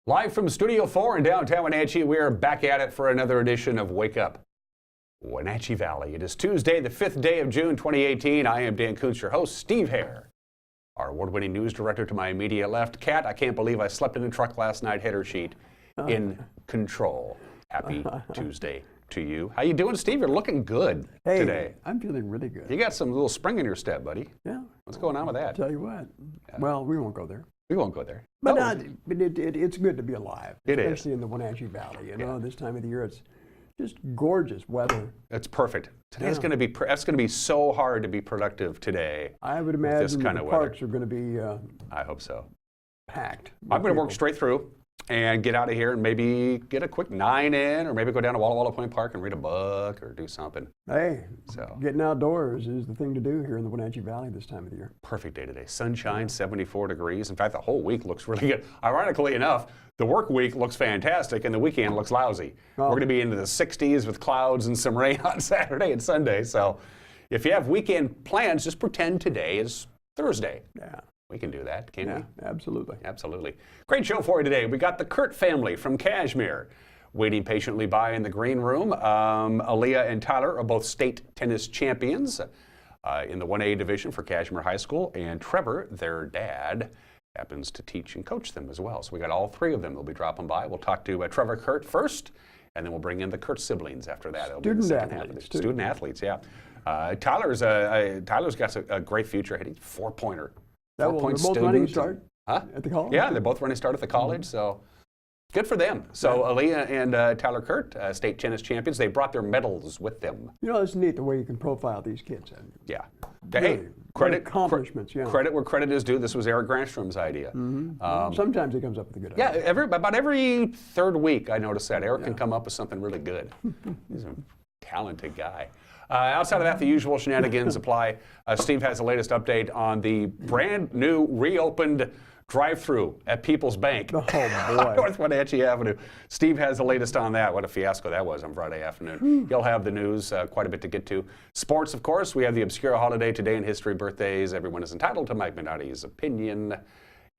Live from Studio 4 in downtown Wenatchee, we are back at it for another edition of Wake Up Wenatchee Valley. It is Tuesday, the 5th day of June, 2018. I am Dan Kuntz, your host. Steve Hare, our award-winning news director to my immediate left. Kat, I can't believe I slept in the truck last night, header sheet, in control. Happy Tuesday to you. How you doing, Steve? You're looking good today. I'm feeling really good. You got some little spring in your step, buddy. Yeah. What's going on with that? I'll tell you what. Yeah. Well, we won't go there. We won't go there. But, it's good to be alive. It is. Especially in the Wenatchee Valley. You know, this time of the year, it's just gorgeous weather. It's perfect. Today's going to be, that's going to be so hard to be productive today. I would imagine the parks are going to be I hope so. Packed. I'm going to work straight through and get out of here and maybe get a quick 9 in, or maybe go down to Walla Walla Point Park and read a book or do something. Hey, getting outdoors is the thing to do here in the Wenatchee Valley this time of the year. Perfect day today. Sunshine, 74 degrees. In fact, the whole week looks really good. Ironically enough, the work week looks fantastic and the weekend looks lousy. We're going to be into the 60s with clouds and some rain on Saturday and Sunday. So if you have weekend plans, just pretend today is Thursday. Yeah. We can do that, can't we? Absolutely. Absolutely. Great show for you today. We got the Kurt family from Kashmir waiting patiently by in the green room. Aaliyah and Tyler are both state tennis champions in the 1A division for Kashmir High School, and Trevor, their dad, happens to teach and coach them as well. So we got all three of them that'll be dropping by. We'll talk to Trevor Kurt first, and then we'll bring in the Kurt siblings after that. Student athletes. Student athletes, yeah. Tyler's got a great future. Hitting four-pointer. They're both running start at the college? Yeah, they're both running start at the college, so good for them. So Aaliyah and Tyler Kurt, state tennis champions, they brought their medals with them. You know, it's neat the way you can profile these kids. Yeah. Really, hey, credit accomplishments, credit where credit is due. This was Eric Granstrom's idea. Sometimes he comes up with a good idea. Yeah, about every third week I notice that. Eric can come up with something really good. He's a talented guy. Outside of that, the usual shenanigans apply. Steve has the latest update on the brand new reopened drive-through at People's Bank on North Wenatchee Avenue. Steve has the latest on that. What a fiasco that was on Friday afternoon. He'll have the news, quite a bit to get to. Sports, of course. We have the obscure holiday today in history, birthdays. Everyone is entitled to Mike Minotti's opinion,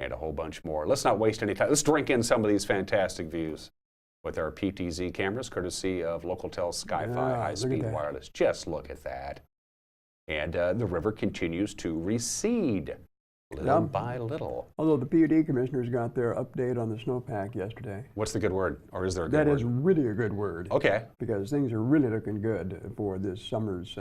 and a whole bunch more. Let's not waste any time. Let's drink in some of these fantastic views with our PTZ cameras, courtesy of Localtel Sky-Fi high-speed wireless. Just look at that. And the river continues to recede little by little. Although the PUD commissioners got their update on the snowpack yesterday. What's the good word? Or is there a good word? That is really a good word. Okay. Because things are really looking good for this summer's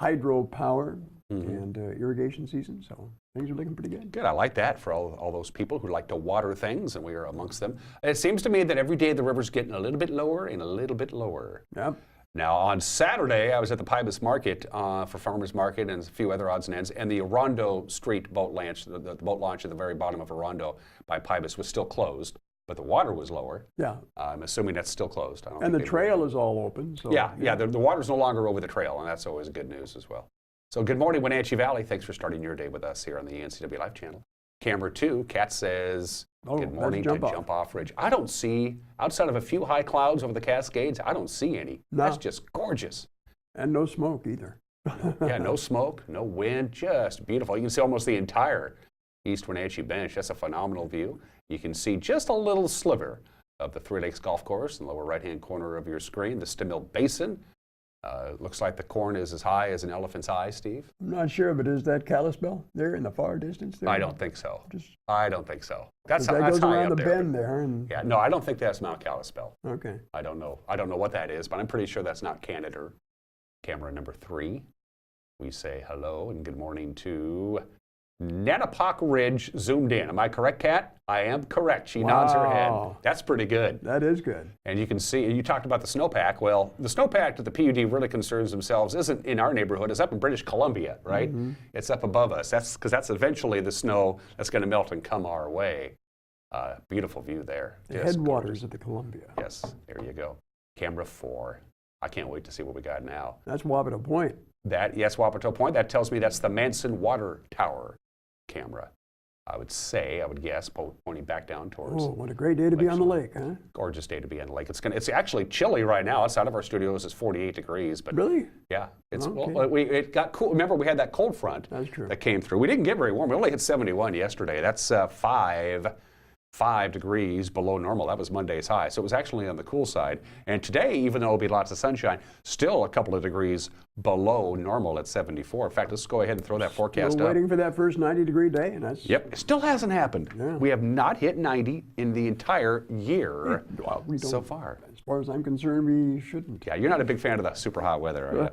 hydropower and irrigation season. So things are looking pretty good. Good. I like that for all those people who like to water things, and we are amongst them. It seems to me that every day the river's getting a little bit lower and a little bit lower. Yep. Now, on Saturday, I was at the Pybus Market for Farmers Market and a few other odds and ends, and the Orondo Street boat launch, the boat launch at the very bottom of Orondo by Pybus was still closed, but the water was lower. Yeah. I'm assuming that's still closed. And the trail is all open. So yeah, the water's no longer over the trail, and that's always good news as well. So good morning, Wenatchee Valley. Thanks for starting your day with us here on the NCW Live channel. Camera 2, Kat says, good morning to Jump Off Ridge. I don't see, outside of a few high clouds over the Cascades, I don't see any. No. That's just gorgeous. And no smoke either. Yeah, no smoke, no wind, just beautiful. You can see almost the entire East Wenatchee Bench. That's a phenomenal view. You can see just a little sliver of the Three Lakes Golf Course in the lower right-hand corner of your screen, the Stimmel Basin. Looks like the corn is as high as an elephant's eye, Steve. I'm not sure, but is that Kalispell there in the far distance there? I don't think so. I don't think so. That's goes high around up the there, bend there. And yeah, no, I don't think that's Mount Kalispell. Okay. I don't know what that is, but I'm pretty sure that's not Canada. Camera number 3. We say hello and good morning to Nanapoc Ridge zoomed in. Am I correct, Kat? I am correct. She nods her head. That's pretty good. That is good. And you can see, you talked about the snowpack. Well, the snowpack that the PUD really concerns themselves isn't in our neighborhood. It's up in British Columbia, right? It's up above us. That's because that's eventually the snow that's going to melt and come our way. Beautiful view there. The headwaters of the Columbia. Yes, there you go. Camera 4. I can't wait to see what we got now. That's Wapato Point. Yes, Wapato Point. That tells me that's the Manson Water Tower camera. I would guess, pointing back down towards. Oh, what a great day to be on the lake, huh? Gorgeous day to be on the lake. It's actually chilly right now. Outside of our studios, it's 48 degrees. But really? Yeah. It got cool. Remember, we had that cold front that came through. We didn't get very warm. We only hit 71 yesterday. That's 5 5 degrees below normal. That was Monday's high. So it was actually on the cool side. And today, even though it'll be lots of sunshine, still a couple of degrees below normal at 74. In fact, let's go ahead and throw that forecast We're up. waiting for that first 90-degree day, and that's Yep, it still hasn't happened. Yeah. We have not hit 90 in the entire year well, we don't, so far. As far as I'm concerned, we shouldn't. Yeah, you're not a big fan of the super hot weather, are you?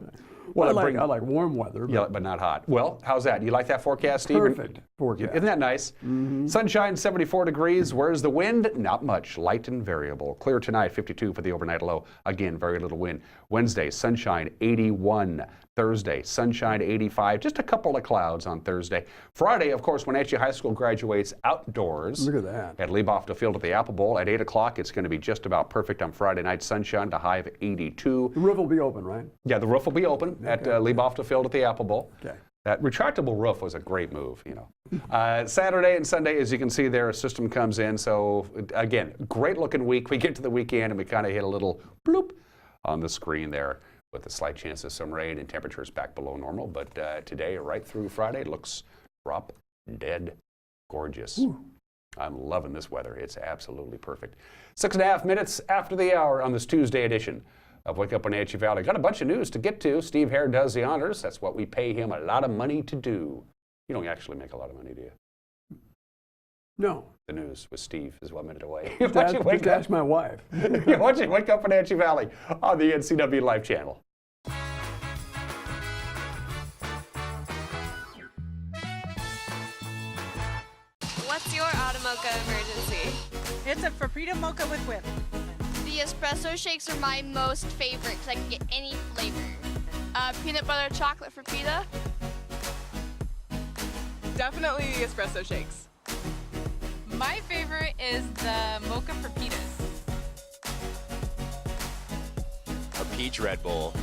Well, I like warm weather. Yeah, but not hot. Well, how's that? You like that forecast, Steve? Perfect forecast. Isn't that nice? Sunshine, 74 degrees. Where's the wind? Not much. Light and variable. Clear tonight, 52 for the overnight low. Again, very little wind. Wednesday, sunshine, 81. Thursday, sunshine, 85. Just a couple of clouds on Thursday. Friday, of course, Wenatchee High School graduates outdoors. Look at that. At Leopold Field at the Apple Bowl at 8 o'clock. It's going to be just about perfect on Friday night. Sunshine, the high of 82. The roof will be open, right? Yeah, the roof will be open at Leopold Field at the Apple Bowl. Okay. That retractable roof was a great move, you know. Saturday and Sunday, as you can see there, a system comes in. So, again, great looking week. We get to the weekend and we kind of hit a little bloop on the screen there with a slight chance of some rain and temperatures back below normal. But today, right through Friday, looks drop dead gorgeous. Ooh. I'm loving this weather. It's absolutely perfect. 6.5 minutes after the hour on this Tuesday edition of Wake Up Wenatchee Valley. Got a bunch of news to get to. Steve Hare does the honors. That's what we pay him a lot of money to do. You don't actually make a lot of money, do you? No. The news with Steve is 1 minute away. Just ask my wife. Why don't you Wake Up Wenatchee Valley on the NCW Live channel? What's your AUT-TO emergency? It's a Frappuccino mocha with whip. The espresso shakes are my most favorite because I can get any flavor. Peanut butter chocolate for pita. Definitely the espresso shakes. My favorite is the mocha for pitas. A peach Red Bull.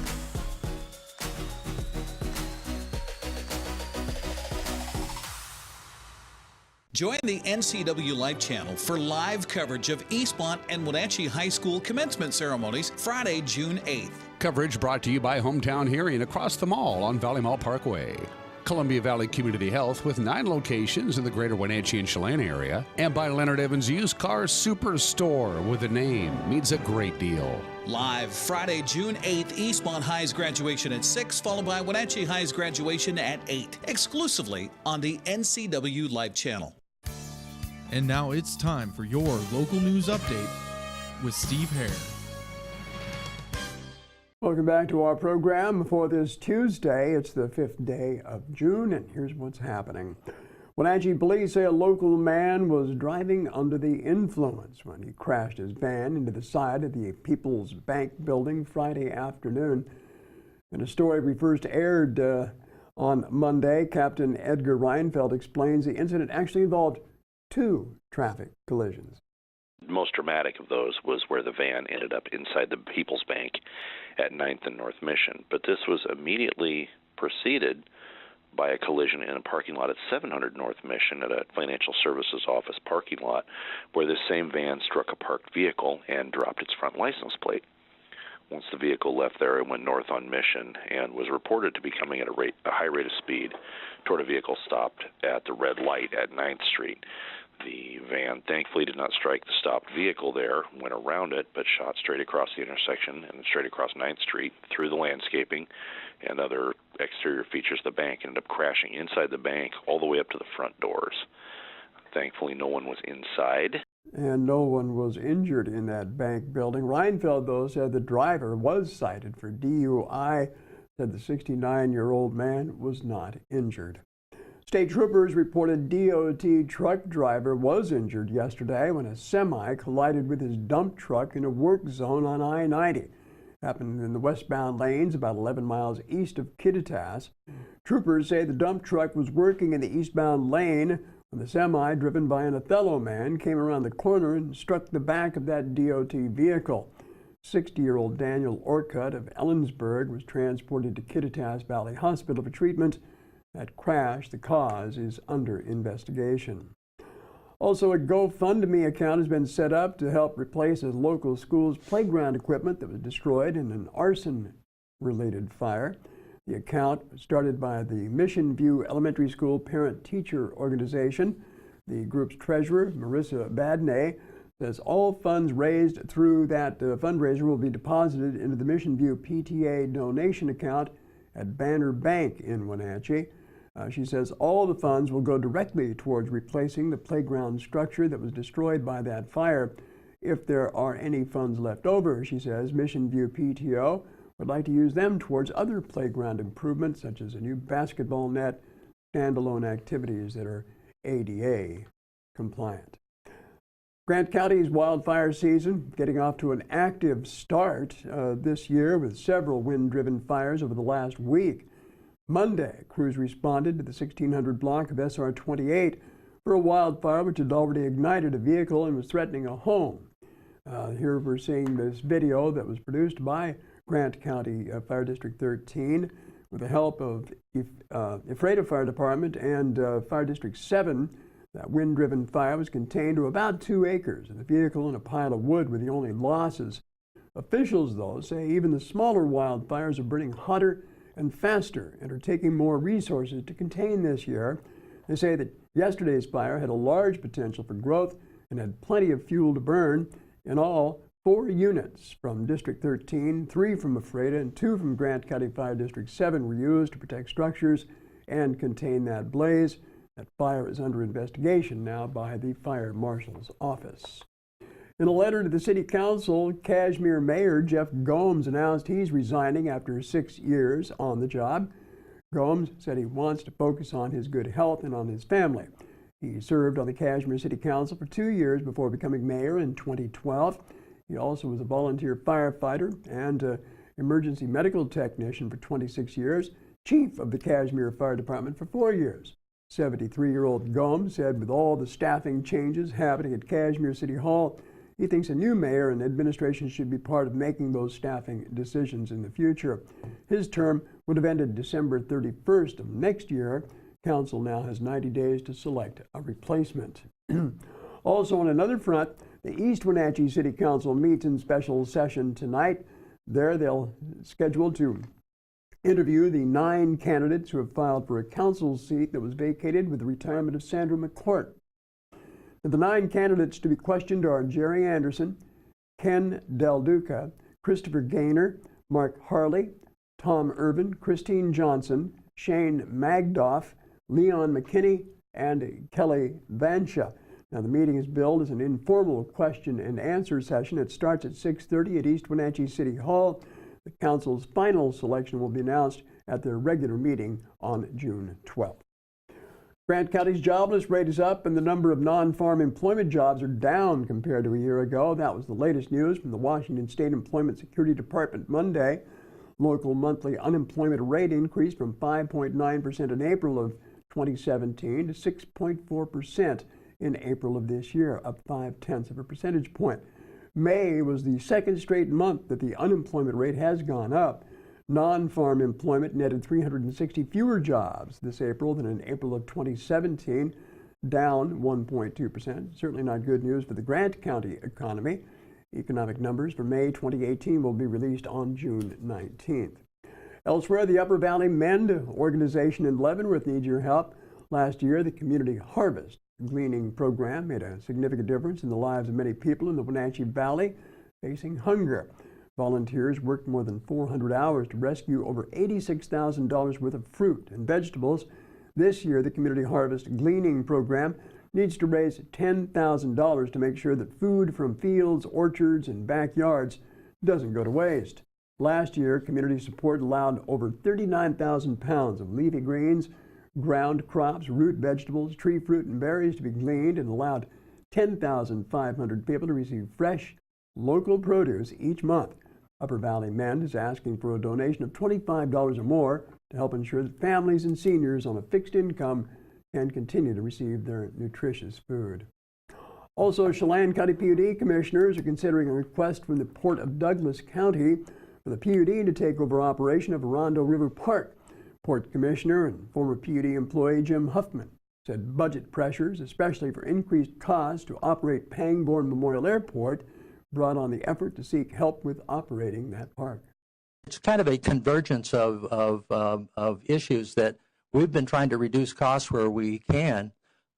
Join the NCW Live channel for live coverage of Eastmont and Wenatchee High School commencement ceremonies Friday, June 8th. Coverage brought to you by Hometown Hearing across the mall on Valley Mall Parkway. Columbia Valley Community Health with 9 locations in the greater Wenatchee and Chelan area. And by Leonard Evans Used Car Superstore, with a name means a great deal. Live Friday, June 8th, Eastmont High's graduation at 6, followed by Wenatchee High's graduation at 8, exclusively on the NCW Live channel. And now it's time for your local news update with Steve Hare. Welcome back to our program for this Tuesday. It's the 5th day of June, and here's what's happening. Wenatchee police say a local man was driving under the influence when he crashed his van into the side of the People's Bank building Friday afternoon. In a story we first aired on Monday, Captain Edgar Reinfeld explains the incident actually involved 2 traffic collisions. The most dramatic of those was where the van ended up inside the People's Bank at 9th and North Mission. But this was immediately preceded by a collision in a parking lot at 700 North Mission at a financial services office parking lot, where this same van struck a parked vehicle and dropped its front license plate. Once the vehicle left there, it went north on Mission and was reported to be coming at a high rate of speed toward a vehicle stopped at the red light at 9th Street. The van thankfully did not strike the stopped vehicle there, went around it, but shot straight across the intersection and straight across 9th Street through the landscaping and other exterior features of the bank, ended up crashing inside the bank all the way up to the front doors. Thankfully, no one was inside. And no one was injured in that bank building. Reinfeld, though, said the driver was cited for DUI, said the 69-year-old man was not injured. State troopers reported DOT truck driver was injured yesterday when a semi collided with his dump truck in a work zone on I-90. Happened in the westbound lanes about 11 miles east of Kittitas. Troopers say the dump truck was working in the eastbound lane when the semi, driven by an Othello man, came around the corner and struck the back of that DOT vehicle. 60-year-old Daniel Orcutt of Ellensburg was transported to Kittitas Valley Hospital for treatment. That crash, the cause, is under investigation. Also, a GoFundMe account has been set up to help replace a local school's playground equipment that was destroyed in an arson-related fire. The account was started by the Mission View Elementary School Parent-Teacher Organization. The group's treasurer, Marissa Badney, says all funds raised through that fundraiser will be deposited into the Mission View PTA donation account at Banner Bank in Wenatchee. She says all the funds will go directly towards replacing the playground structure that was destroyed by that fire. If there are any funds left over, she says, Mission View PTO would like to use them towards other playground improvements, such as a new basketball net, standalone activities that are ADA compliant. Grant County's wildfire season getting off to an active start this year with several wind-driven fires over the last week. Monday, crews responded to the 1600 block of SR 28 for a wildfire which had already ignited a vehicle and was threatening a home. Here we're seeing this video that was produced by Grant County Fire District 13 with the help of Ephrata Fire Department and Fire District 7. That wind-driven fire was contained to about 2 acres, and the vehicle and a pile of wood were the only losses. Officials, though, say even the smaller wildfires are burning hotter and faster and are taking more resources to contain this year. They say that yesterday's fire had a large potential for growth and had plenty of fuel to burn. In all, 4 units from District 13, 3 from Ephrata, and 2 from Grant County Fire District 7 were used to protect structures and contain that blaze. That fire is under investigation now by the Fire Marshal's Office. In a letter to the City Council, Kashmir Mayor Jeff Gomes announced he's resigning after 6 years on the job. Gomes said he wants to focus on his good health and on his family. He served on the Kashmir City Council for 2 years before becoming mayor in 2012. He also was a volunteer firefighter and emergency medical technician for 26 years, chief of the Kashmir Fire Department for 4 years. 73-year-old Gomes said with all the staffing changes happening at Kashmir City Hall, he thinks a new mayor and administration should be part of making those staffing decisions in the future. His term would have ended December 31st of next year. Council now has 90 days to select a replacement. Also on another front, the East Wenatchee City Council meets in special session tonight. There they'll schedule to interview the 9 candidates who have filed for a council seat that was vacated with the retirement of Sandra McCourt. The 9 candidates to be questioned are Jerry Anderson, Ken Del Duca, Christopher Gaynor, Mark Harley, Tom Irvin, Christine Johnson, Shane Magdoff, Leon McKinney, and Kelly Vansha. Now, the meeting is billed as an informal question and answer session. It starts at 6:30 at East Wenatchee City Hall. The council's final selection will be announced at their regular meeting on June 12th. Grant County's jobless rate is up and the number of non-farm employment jobs are down compared to a year ago. That was the latest news from the Washington State Employment Security Department Monday. Local monthly unemployment rate increased from 5.9% in April of 2017 to 6.4% in April of this year, up 0.5 of a percentage point. May was the second straight month that the unemployment rate has gone up. Non-farm employment netted 360 fewer jobs this April than in April of 2017, down 1.2%. Certainly not good news for the Grant County economy. Economic numbers for May 2018 will be released on June 19th. Elsewhere, the Upper Valley Mend organization in Leavenworth needs your help. Last year, the Community Harvest gleaning program made a significant difference in the lives of many people in the Wenatchee Valley facing hunger. Volunteers worked more than 400 hours to rescue over $86,000 worth of fruit and vegetables. This year, the Community Harvest gleaning program needs to raise $10,000 to make sure that food from fields, orchards, and backyards doesn't go to waste. Last year, community support allowed over 39,000 pounds of leafy greens, ground crops, root vegetables, tree fruit, and berries to be gleaned, and allowed 10,500 people to receive fresh, local produce each month. Upper Valley Mend is asking for a donation of $25 or more to help ensure that families and seniors on a fixed income can continue to receive their nutritious food. Also, Chelan County PUD commissioners are considering a request from the Port of Douglas County for the PUD to take over operation of Rondo River Park. Port Commissioner and former PUD employee Jim Huffman said budget pressures, especially for increased costs to operate Pangbourne Memorial Airport, brought on the effort to seek help with operating that park. It's kind of a convergence of issues that we've been trying to reduce costs where we can.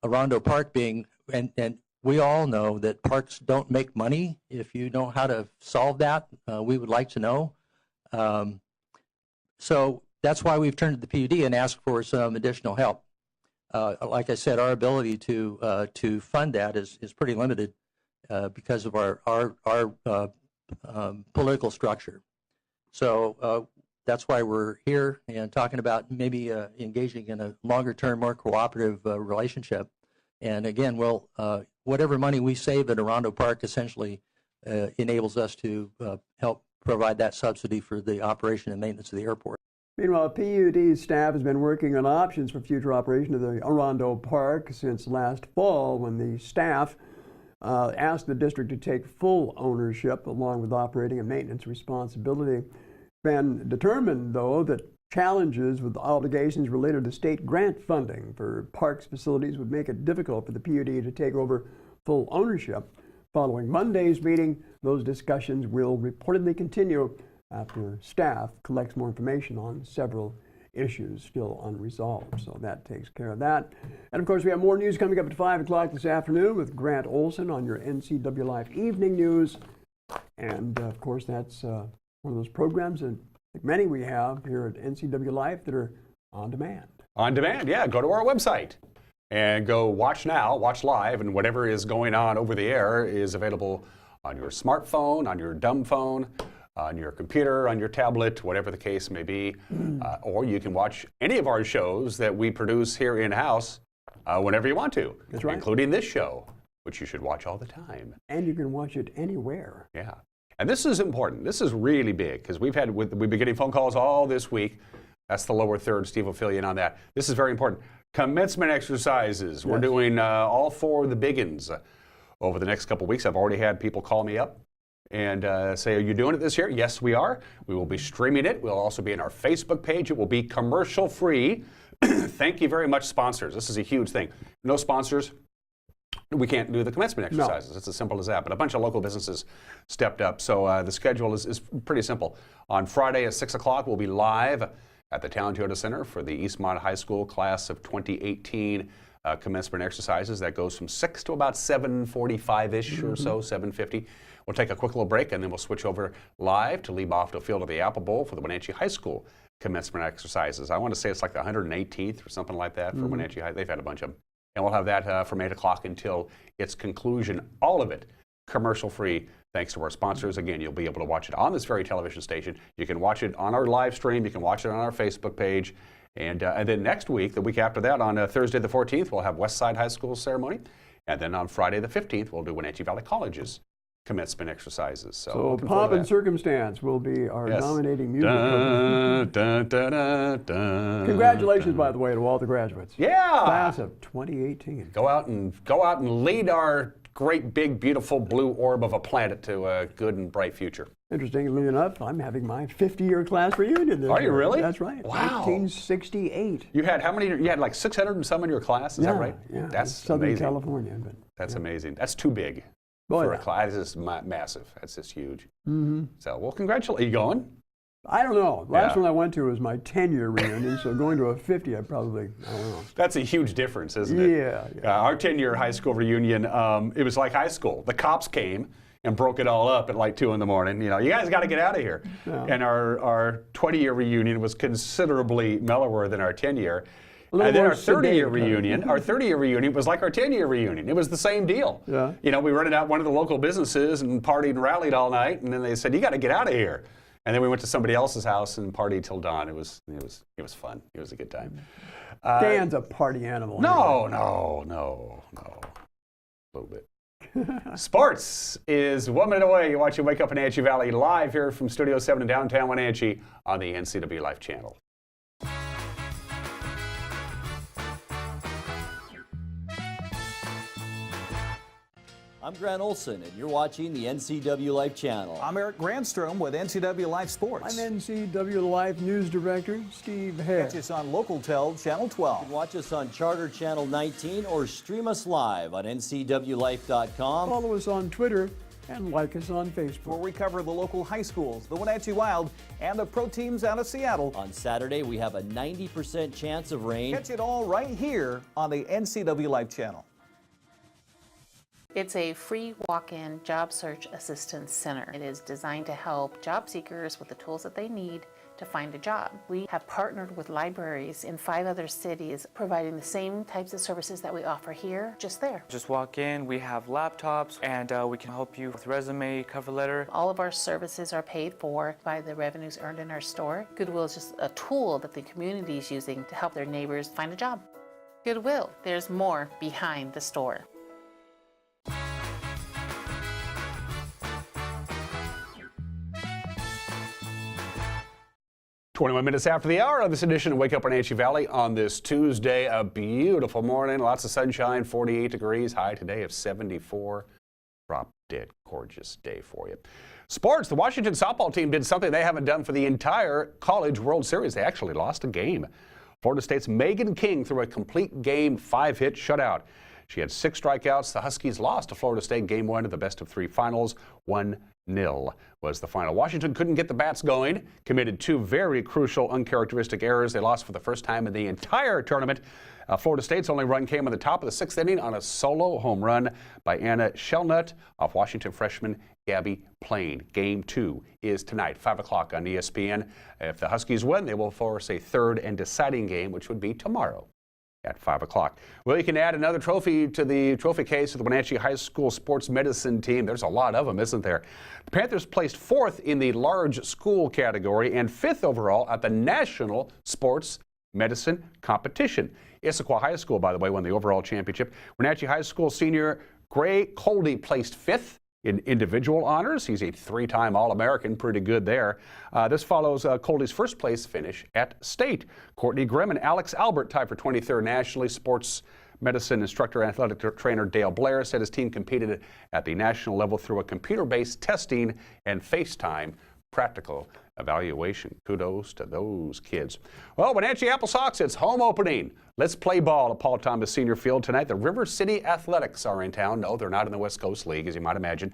Arando Park being, and we all know that parks don't make money. If you know how to solve that, we would like to know. So that's why we've turned to the PUD and asked for some additional help. Like I said, our ability to fund that is pretty limited because of our political structure. So that's why we're here and talking about maybe engaging in a longer-term, more cooperative relationship. And again, whatever money we save at Arando Park essentially enables us to help provide that subsidy for the operation and maintenance of the airport. Meanwhile, PUD staff has been working on options for future operation of the Arando Park since last fall, when the staff asked the district to take full ownership along with operating and maintenance responsibility. It's been determined, though, that challenges with obligations related to state grant funding for parks facilities would make it difficult for the PUD to take over full ownership. Following Monday's meeting, those discussions will reportedly continue after staff collects more information on several issues still unresolved. So that takes care of that. And of course, we have more news coming up at 5 o'clock this afternoon with Grant Olson on your NCW Live Evening News. And of course, that's one of those programs that many we have here at NCW Live that are on demand. On demand, yeah. Go to our website and go watch now, watch live, and whatever is going on over the air is available on your smartphone, on your dumb phone, on your computer, on your tablet, whatever the case may be. Or you can watch any of our shows that we produce here in-house whenever you want to. That's right. Including this show, which you should watch all the time. And you can watch it anywhere. Yeah. And this is important. This is really big, because we've been getting phone calls all this week. That's the lower third. Steve will fill you in on that. This is very important. Commencement exercises. Yes. We're doing all 4 of the big ones over the next couple weeks. I've already had people call me up and say, are you doing it this year? Yes, we are. We will be streaming it. We'll also be in our Facebook page. It will be commercial free. Thank you very much, sponsors. This is a huge thing. No sponsors, we can't do the commencement exercises. No. It's as simple as that. But a bunch of local businesses stepped up. So the schedule is pretty simple. On Friday at 6 o'clock, we'll be live at the Town Toyota Center for the Eastmont High School class of 2018 commencement exercises. That goes from 6 to about 7:45-ish or so, 7:50. We'll take a quick little break, and then we'll switch over live to Lee Bofto Field of the Apple Bowl for the Wenatchee High School commencement exercises. I want to say it's like the 118th or something like that for Wenatchee High. They've had a bunch of them. And we'll have that from 8 o'clock until its conclusion. All of it commercial-free, thanks to our sponsors. Again, you'll be able to watch it on this very television station. You can watch it on our live stream. You can watch it on our Facebook page. And then next week, the week after that, on Thursday the 14th, we'll have Westside High School ceremony. And then on Friday the 15th, we'll do Wenatchee Valley College's commencement exercises. So Pomp and Circumstance will be our nominating music. Dun, dun, dun, dun, dun, Congratulations, by the way, to all the graduates. Yeah. Class of 2018. Go out and lead our great, big, beautiful blue orb of a planet to a good and bright future. Interestingly enough, I'm having my 50-year class reunion this year. Are you really? That's right. Wow. 1968. You had how many? You had like 600 and some in your class. Is that right? Yeah. That's Southern amazing. California. But, that's amazing. That's too big for a class. It's just massive. That's just huge. So, well, congratulations. Are you going? I don't know. Last one I went to was my 10-year reunion, so going to a 50, I don't know. That's a huge difference, isn't it? Yeah. Our 10-year high school reunion, it was like high school. The cops came and broke it all up at like 2 in the morning. You know, you guys got to get out of here. Yeah. And our 20-year reunion was considerably mellower than our 10-year. And then our 30-year reunion, was like our 10-year reunion. It was the same deal. Yeah. You know, we rented out one of the local businesses and partied and rallied all night, and then they said, you got to get out of here. And then we went to somebody else's house and partied till dawn. It was fun. It was a good time. Dan's a party animal. No. A little bit. Sports is 1 minute away. You're watching Wake Up Wenatchee Valley live here from Studio 7 in downtown Wenatchee on the NCW Life channel. I'm Grant Olson, and you're watching the NCW Life channel. I'm Eric Grandstrom with NCW Life Sports. I'm NCW Life News Director Steve Hare. Catch us on LocalTel Channel 12. You can watch us on Charter Channel 19 or stream us live on ncwlife.com. Follow us on Twitter And like us on Facebook. Where we cover the local high schools, the Wenatchee Wild, and the pro teams out of Seattle. On Saturday, we have a 90% chance of rain. Catch it all right here on the NCW Live channel. It's a free walk-in job search assistance center. It is designed to help job seekers with the tools that they need to find a job. We have partnered with libraries in 5 other cities, providing the same types of services that we offer here, just there. Just walk in, we have laptops, and we can help you with resume, cover letter. All of our services are paid for by the revenues earned in our store. Goodwill is just a tool that the community is using to help their neighbors find a job. Goodwill, there's more behind the store. 21 minutes after the hour of this edition of Wake Up Wenatchee Valley on this Tuesday. A beautiful morning, lots of sunshine, 48 degrees, high today of 74. Drop dead gorgeous day for you. Sports, the Washington softball team did something they haven't done for the entire College World Series. They actually lost a game. Florida State's Megan King threw a complete game 5-hit shutout. She had 6 strikeouts. The Huskies lost to Florida State Game 1 of the best-of-3 finals. 1-0 was the final. Washington couldn't get the bats going, committed 2 very crucial, uncharacteristic errors. They lost for the first time in the entire tournament. Florida State's only run came in the top of the 6th inning on a solo home run by Anna Shelnut off Washington freshman Gabby Plain. Game 2 is tonight, 5 o'clock on ESPN. If the Huskies win, they will force a 3rd and deciding game, which would be tomorrow at 5 o'clock. Well, you can add another trophy to the trophy case of the Wenatchee High School sports medicine team. There's a lot of them, isn't there? The Panthers placed 4th in the large school category and 5th overall at the National Sports Medicine Competition. Issaquah High School, by the way, won the overall championship. Wenatchee High School senior Gray Coldy placed 5th in individual honors. He's a 3-time All-American, pretty good there. This follows Coldy's first place finish at state. Courtney Grimm and Alex Albert tied for 23rd nationally. Sports medicine instructor and athletic trainer Dale Blair said his team competed at the national level through a computer-based testing and FaceTime practical evaluation. Kudos to those kids. Well, Wenatchee Apple Sox, it's home opening. Let's play ball at Paul Thomas Senior Field tonight. The River City Athletics are in town. No, they're not in the West Coast League, as you might imagine.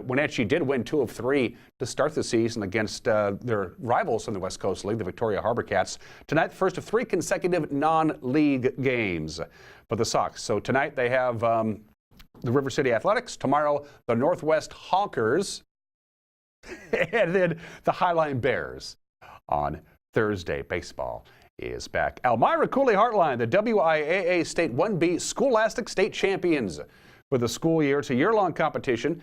Wenatchee did win 2 of 3 to start the season against their rivals in the West Coast League, the Victoria Harbor Cats. Tonight, the first of 3 consecutive non-league games for the Sox. So tonight they have the River City Athletics. Tomorrow, the Northwest Hawkers. And then the Highline Bears on Thursday. Baseball is back. Elmira Cooley Heartline, the WIAA State 1B Scholastic State Champions for the school year. It's a year-long competition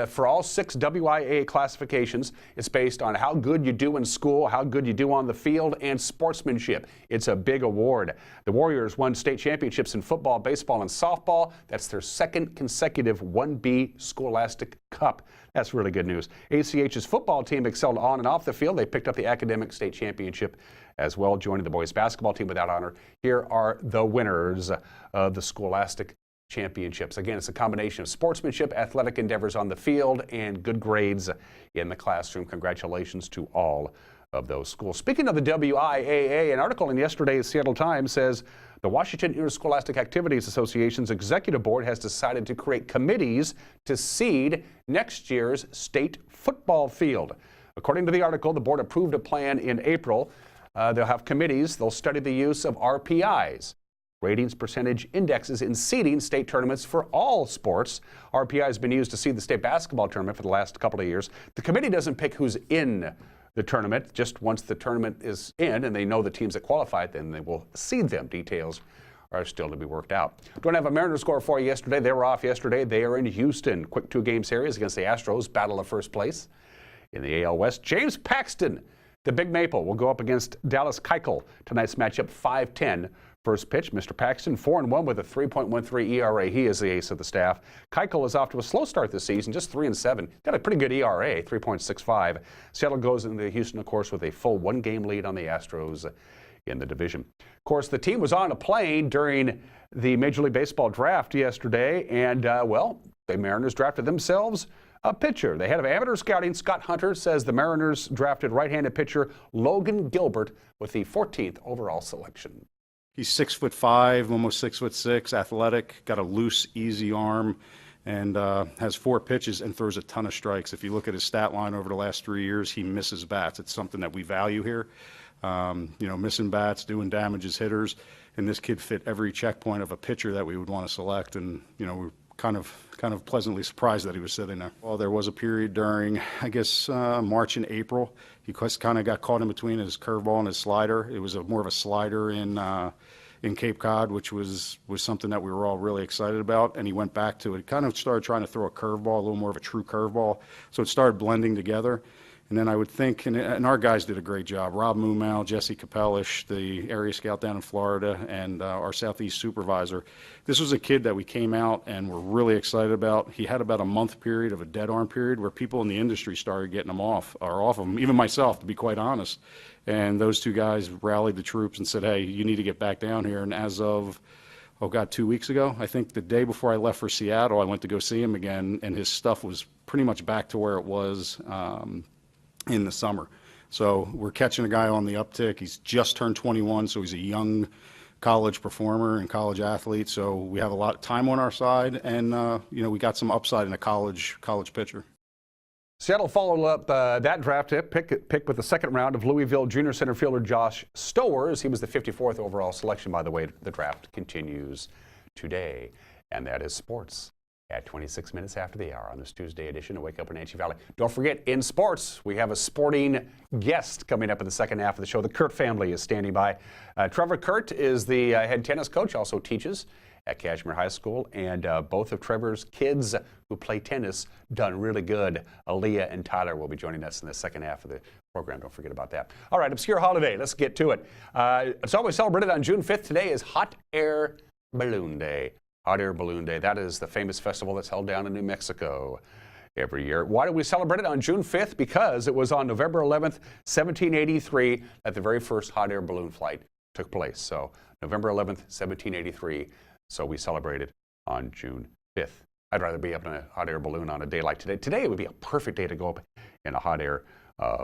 for all 6 WIAA classifications. It's based on how good you do in school, how good you do on the field, and sportsmanship. It's a big award. The Warriors won state championships in football, baseball, and softball. That's their 2nd consecutive 1B Scholastic Cup. That's really good news. ACH's football team excelled on and off the field. They picked up the academic state championship as well, joining the boys basketball team without honor. Here are the winners of the Scholastic Championships. Again, it's a combination of sportsmanship, athletic endeavors on the field, and good grades in the classroom. Congratulations to all of those schools. Speaking of the WIAA, an article in yesterday's Seattle Times says the Washington Interscholastic Activities Association's executive board has decided to create committees to seed next year's state football field. According to the article, the board approved a plan in April. They'll have committees. They'll study the use of RPIs, ratings percentage indexes, in seeding state tournaments for all sports. RPI has been used to seed the state basketball tournament for the last couple of years. The committee doesn't pick who's in the tournament. Just once the tournament is in and they know the teams that qualify, then they will seed them. Details are still to be worked out. Don't have a Mariners score for you yesterday. They were off yesterday. They are in Houston. Quick 2-game series against the Astros. Battle of first place in the AL West. James Paxton, the Big Maple, will go up against Dallas Keuchel. Tonight's matchup, 5:10. First pitch, Mr. Paxton, 4-1 with a 3.13 ERA. He is the ace of the staff. Keuchel is off to a slow start this season, just 3-7. Got a pretty good ERA, 3.65. Seattle goes into Houston, of course, with a full 1-game lead on the Astros in the division. Of course, the team was on a plane during the Major League Baseball draft yesterday, and, well, the Mariners drafted themselves a pitcher. The head of amateur scouting, Scott Hunter, says the Mariners drafted right-handed pitcher Logan Gilbert with the 14th overall selection. He's 6'5", almost 6'6", athletic, got a loose, easy arm, and has 4 pitches and throws a ton of strikes. If you look at his stat line over the last 3 years, he misses bats. It's something that we value here. Missing bats, doing damage as hitters, and this kid fit every checkpoint of a pitcher that we would want to select, and we're kind of pleasantly surprised that he was sitting there. Well, there was a period during, I guess, March and April. He kind of got caught in between his curveball and his slider. It was more of a slider in Cape Cod, which was something that we were all really excited about, and he went back to it. Kind of started trying to throw a curveball, a little more of a true curveball, so it started blending together. And then I would think, and our guys did a great job. Rob Moomal, Jesse Capellish, the area scout down in Florida, and our Southeast supervisor. This was a kid that we came out and were really excited about. He had about a month period of a dead arm period where people in the industry started getting him off of him, even myself, to be quite honest. And those 2 guys rallied the troops and said, hey, you need to get back down here. And as of, 2 weeks ago, I think the day before I left for Seattle, I went to go see him again, and his stuff was pretty much back to where it was in the summer. So we're catching a guy on the uptick. He's just turned 21, so he's a young college performer and college athlete. So we have a lot of time on our side, and we got some upside in a college pitcher. Seattle followed up that draft pick with the second round of Louisville junior center fielder Josh Stowers. He was the 54th overall selection, by the way. The draft continues today, and that is sports at 26 minutes after the hour on this Tuesday edition of Wake Up Wenatchee Valley. Don't forget, in sports, we have a sporting guest coming up in the second half of the show. The Kurt family is standing by. Trevor Kurt is the head tennis coach, also teaches at Kashmir High School, and both of Trevor's kids who play tennis done really good. Aaliyah and Tyler will be joining us in the second half of the program. Don't forget about that. All right, obscure holiday. Let's get to it. It's always celebrated on June 5th. Today is Hot Air Balloon Day. Hot Air Balloon Day. That is the famous festival that's held down in New Mexico every year. Why do we celebrate it on June 5th? Because it was on November 11th, 1783, that the very first hot air balloon flight took place. So November 11th, 1783. So we celebrate it on June 5th. I'd rather be up in a hot air balloon on a day like today. Today would be a perfect day to go up in a hot air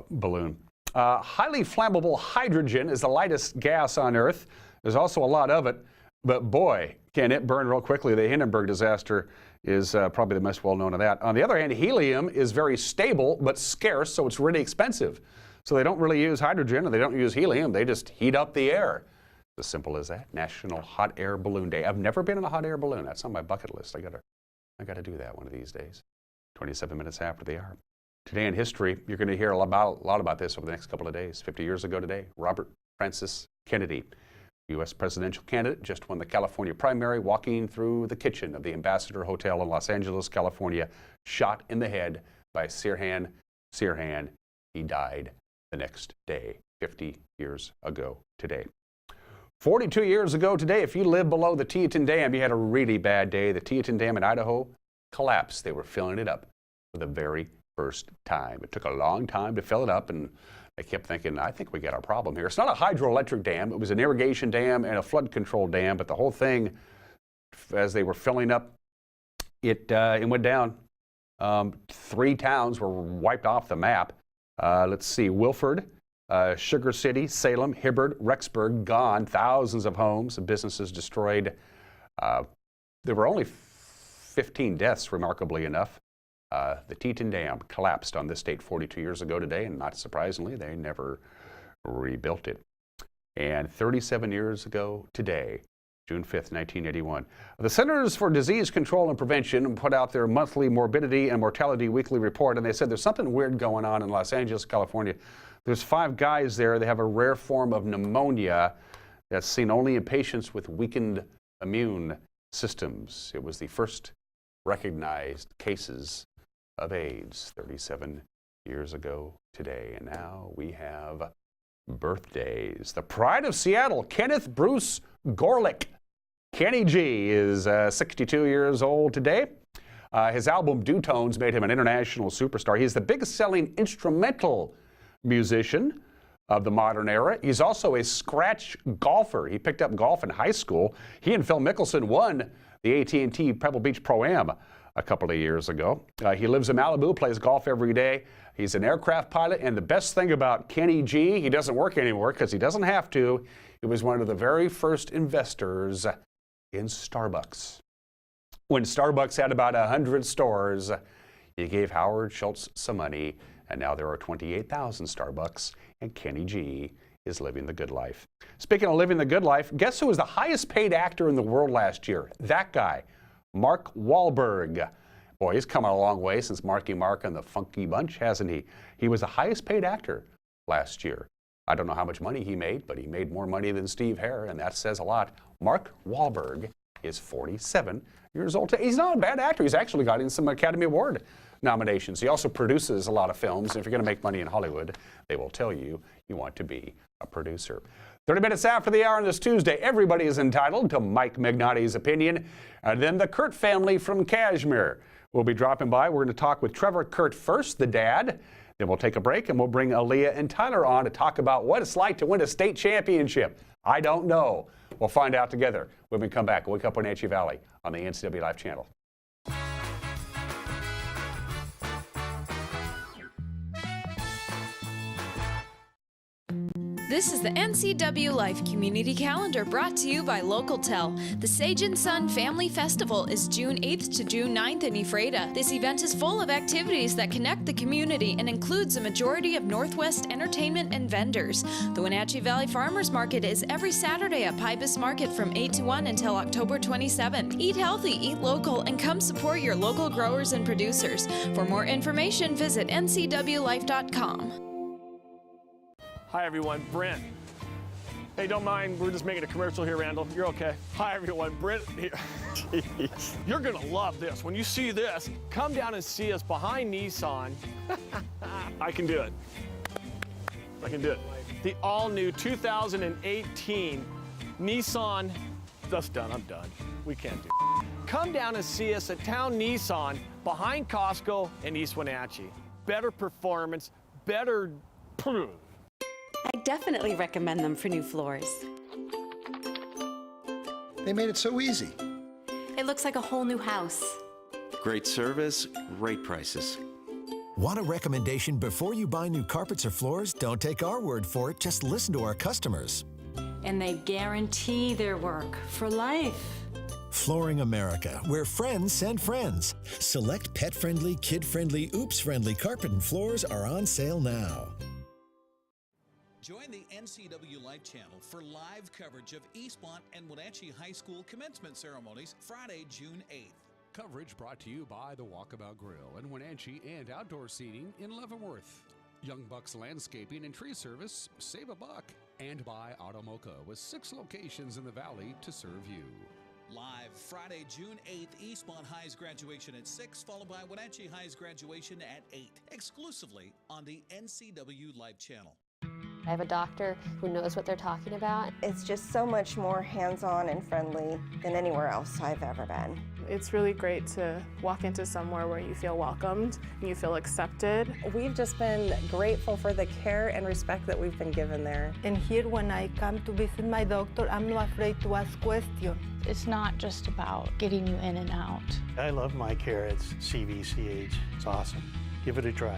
balloon. Highly flammable hydrogen is the lightest gas on Earth. There's also a lot of it. But boy, can it burn real quickly. The Hindenburg disaster is probably the most well-known of that. On the other hand, helium is very stable but scarce, so it's really expensive. So they don't really use hydrogen, or they don't use helium. They just heat up the air. It's as simple as that. National Hot Air Balloon Day. I've never been in a hot air balloon. That's on my bucket list. I gotta do that one of these days. 27 minutes after the hour. Today in history, you're going to hear a lot about this over the next couple of days. 50 years ago today, Robert Francis Kennedy, U.S. presidential candidate, just won the California primary, walking through the kitchen of the Ambassador Hotel in Los Angeles, California, shot in the head by Sirhan Sirhan. He died the next day, 50 years ago today. 42 years ago today, if you lived below the Teton Dam, you had a really bad day. The Teton Dam in Idaho collapsed. They were filling it up for the very first time. It took a long time to fill it up, and I kept thinking, I think we got our problem here. It's not a hydroelectric dam. It was an irrigation dam and a flood control dam, but the whole thing, as they were filling up, it went down. 3 towns were wiped off the map. Let's see, Wilford, Sugar City, Salem, Hibbard, Rexburg, gone. Thousands of homes and businesses destroyed. There were only 15 deaths, remarkably enough. The Teton Dam collapsed on this date 42 years ago today, and not surprisingly, they never rebuilt it. And 37 years ago today, June 5th, 1981, the Centers for Disease Control and Prevention put out their monthly morbidity and mortality weekly report, and they said there's something weird going on in Los Angeles, California. There's 5 guys there. They have a rare form of pneumonia that's seen only in patients with weakened immune systems. It was the first recognized cases of AIDS 37 years ago today. And now we have birthdays. The pride of Seattle, Kenneth Bruce Gorlick. Kenny G is 62 years old today. His album Dew Tones made him an international superstar. He's the biggest selling instrumental musician of the modern era. He's also a scratch golfer. He picked up golf in high school. He and Phil Mickelson won the AT&T Pebble Beach Pro-Am a couple of years ago. He lives in Malibu, plays golf every day. He's an aircraft pilot, and the best thing about Kenny G, he doesn't work anymore because he doesn't have to. He was one of the very first investors in Starbucks. When Starbucks had about 100 stores, you gave Howard Schultz some money, and now there are 28,000 Starbucks, and Kenny G is living the good life. Speaking of living the good life, guess who was the highest paid actor in the world last year? That guy, Mark Wahlberg. Boy, he's come a long way since Marky Mark and the Funky Bunch, hasn't he? He was the highest paid actor last year. I don't know how much money he made, but he made more money than Steve Hare, and that says a lot. Mark Wahlberg is 47 years old. He's not a bad actor. He's actually gotten some Academy Award nominations. He also produces a lot of films. If you're going to make money in Hollywood, they will tell you you want to be a producer. 30 minutes after the hour on this Tuesday, everybody is entitled to Mike Magnotti's opinion. And then the Kurt family from Kashmir will be dropping by. We're going to talk with Trevor Kurt first, the dad. Then we'll take a break and we'll bring Aaliyah and Tyler on to talk about what it's like to win a state championship. I don't know. We'll find out together when we come back. Wake Up Wenatchee Valley on the NCW Live channel. This is the NCW Life Community Calendar brought to you by LocalTel. The Sage and Son Family Festival is June 8th to June 9th in Ephrata. This event is full of activities that connect the community and includes a majority of Northwest entertainment and vendors. The Wenatchee Valley Farmers Market is every Saturday at Pybus Market from 8 to 1 until October 27th. Eat healthy, eat local, and come support your local growers and producers. For more information, visit ncwlife.com. Hi everyone, Brent. Hey, don't mind, we're just making a commercial here, Randall. You're okay. Hi everyone, Brent here. You're gonna love this. When you see this, come down and see us behind Nissan. I can do it. I can do it. The all-new 2018 Nissan. That's done, I'm done. We can't do it. Come down and see us at Town Nissan behind Costco in East Wenatchee. Better performance, better. I definitely recommend them for new floors. They made it so easy. It looks like a whole new house. Great service, great prices. Want a recommendation before you buy new carpets or floors? Don't take our word for it, just listen to our customers. And they guarantee their work for life. Flooring America, where friends send friends. Select pet-friendly, kid-friendly, oops-friendly carpet and floors are on sale now. Join the NCW Live channel for live coverage of Eastmont and Wenatchee High School commencement ceremonies Friday, June 8th. Coverage brought to you by the Walkabout Grill in Wenatchee and outdoor seating in Leavenworth. Young Bucks Landscaping and Tree Service, save a buck. And by MOCHA with 6 locations in the valley to serve you. Live Friday, June 8th, Eastmont High's graduation at 6, followed by Wenatchee High's graduation at 8, exclusively on the NCW Live channel. I have a doctor who knows what they're talking about. It's just so much more hands-on and friendly than anywhere else I've ever been. It's really great to walk into somewhere where you feel welcomed and you feel accepted. We've just been grateful for the care and respect that we've been given there. And here when I come to visit my doctor, I'm not afraid to ask questions. It's not just about getting you in and out. I love my care at CVCH. It's awesome. Give it a try.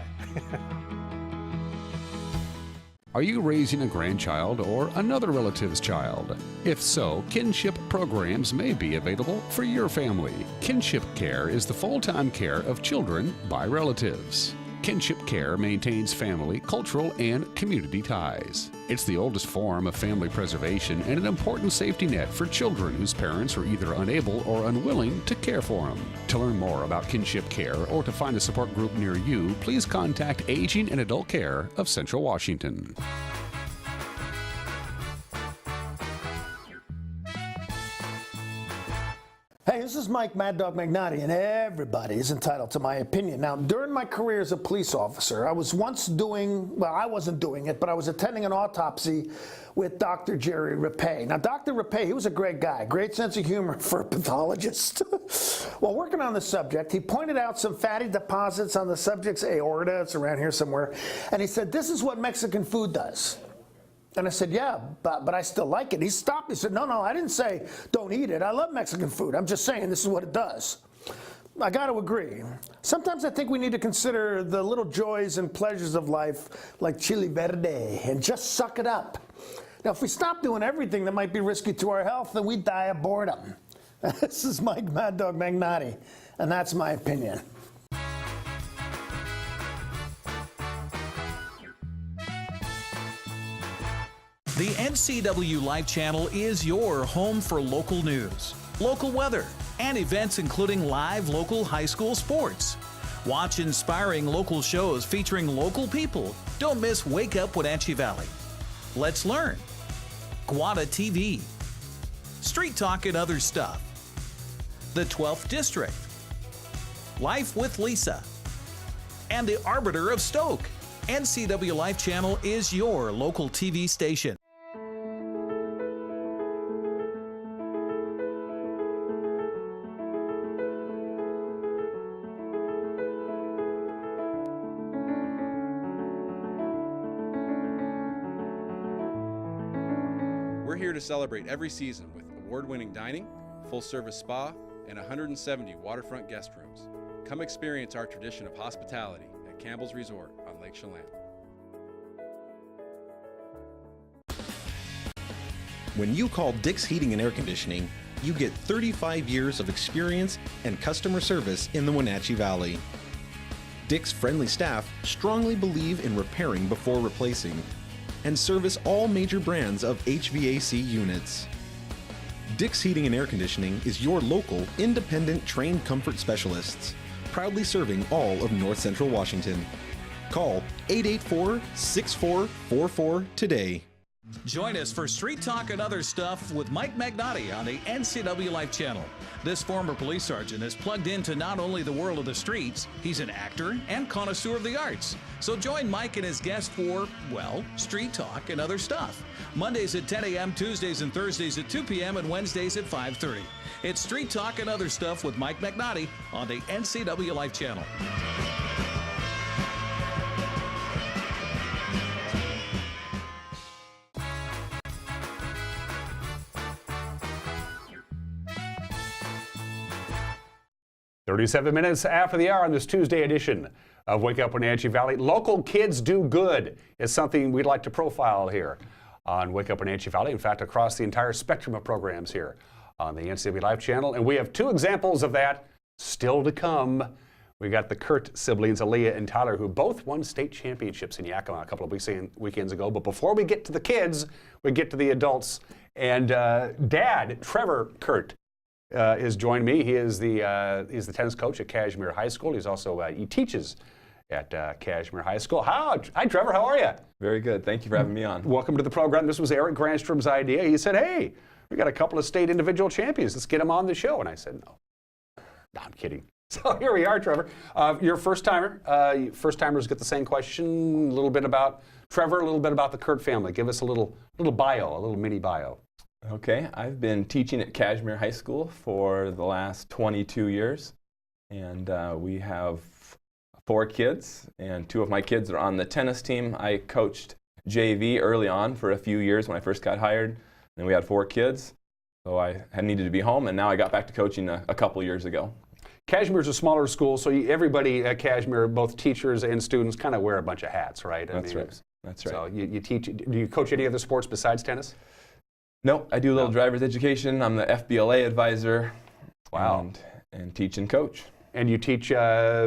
Are you raising a grandchild or another relative's child? If so, kinship programs may be available for your family. Kinship Care is the full-time care of children by relatives. Kinship Care maintains family, cultural, and community ties. It's the oldest form of family preservation and an important safety net for children whose parents are either unable or unwilling to care for them. To learn more about Kinship Care or to find a support group near you, please contact Aging and Adult Care of Central Washington. Hey, this is Mike Mad Dog Magnotti, and everybody is entitled to my opinion. Now, during my career as a police officer, I was once doing, well, I wasn't doing it, but I was attending an autopsy with Dr. Jerry Rapay. Now, Dr. Rapay, he was a great guy, great sense of humor for a pathologist. While working on the subject, he pointed out some fatty deposits on the subject's aorta, it's around here somewhere, and he said, this is what Mexican food does. And I said, yeah, but I still like it. He stopped me. He said, no, I didn't say don't eat it. I love Mexican food. I'm just saying this is what it does. I got to agree. Sometimes I think we need to consider the little joys and pleasures of life like chili verde and just suck it up. Now, if we stop doing everything that might be risky to our health, then we die of boredom. This is Mike Mad Dog Magnotti, and that's my opinion. The NCW Live Channel is your home for local news, local weather, and events including live local high school sports. Watch inspiring local shows featuring local people. Don't miss Wake Up Wenatchee Valley. Let's learn. Guada TV. Street Talk and Other Stuff. The 12th District. Life with Lisa. And the Arbiter of Stoke. NCW Live Channel is your local TV station. We're here to celebrate every season with award-winning dining, full-service spa, and 170 waterfront guest rooms. Come experience our tradition of hospitality at Campbell's Resort on Lake Chelan. When you call Dick's Heating and Air Conditioning, you get 35 years of experience and customer service in the Wenatchee Valley. Dick's friendly staff strongly believe in repairing before replacing and service all major brands of HVAC units. Dick's Heating and Air Conditioning is your local, independent, trained comfort specialists, proudly serving all of North Central Washington. Call 884-6444 today. Join us for Street Talk and Other Stuff with Mike Magnotti on the NCW Life Channel. This former police sergeant is plugged into not only the world of the streets, he's an actor and connoisseur of the arts. So join Mike and his guest for, well, Street Talk and Other Stuff. Mondays at 10 a.m., Tuesdays and Thursdays at 2 p.m., and Wednesdays at 5:30. It's Street Talk and Other Stuff with Mike Magnotti on the NCW Life Channel. "37 minutes after the hour on this Tuesday edition of Wake Up Wenatchee Valley. Local kids do good is something we'd like to profile here on Wake Up Wenatchee Valley. In fact, across the entire spectrum of programs here on the NCW Live Channel. And we have two examples of that still to come. We got the Kurt siblings, Aaliyah and Tyler, who both won state championships in Yakima a couple of weekends ago. But before we get to the kids, we get to the adults. And Dad, Trevor Kurt, has joined me. He is he's the tennis coach at Cashmere High School. He's also he teaches at Cashmere High School. Hi, Trevor. How are you? Very good. Thank you for having me on. Welcome to the program. This was Eric Granstrom's idea. He said, "Hey, we got a couple of state individual champions. Let's get them on the show." And I said, "No, I'm kidding." So here we are, Trevor. You're a first timer. First timers get the same question. A little bit about Trevor. A little bit about the Kurt family. Give us a little bio, a little mini bio. Okay, I've been teaching at Cashmere High School for the last 22 years, and we have 4 kids, and 2 of my kids are on the tennis team. I coached JV early on for a few years when I first got hired, and we had 4 kids, so I had needed to be home, and now I got back to coaching a couple years ago. Cashmere's a smaller school, so everybody at Cashmere, both teachers and students, kind of wear a bunch of hats, right? That's right. That's right. So you teach. Do you coach any other sports besides tennis? No, I do a little driver's education. I'm the FBLA advisor. Wow. And teach and coach. And you teach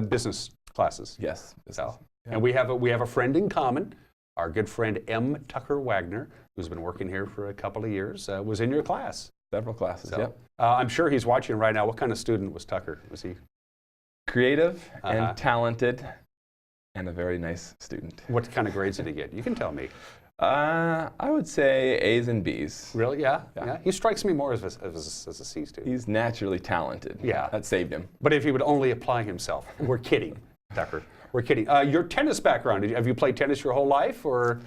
business classes? Yes. So, yeah. And we have a friend in common. Our good friend M. Tucker Wagner, who's been working here for a couple of years, was in your class. Several classes, so, yep. I'm sure he's watching right now. What kind of student was Tucker? Was he? Creative and talented and a very nice student. What kind of grades did he get? You can tell me. I would say A's and B's. Really? Yeah. He strikes me more as a C student. He's naturally talented. Yeah. That saved him. But if he would only apply himself. We're kidding, Tucker. We're kidding. Your tennis background, have you played tennis your whole life, or?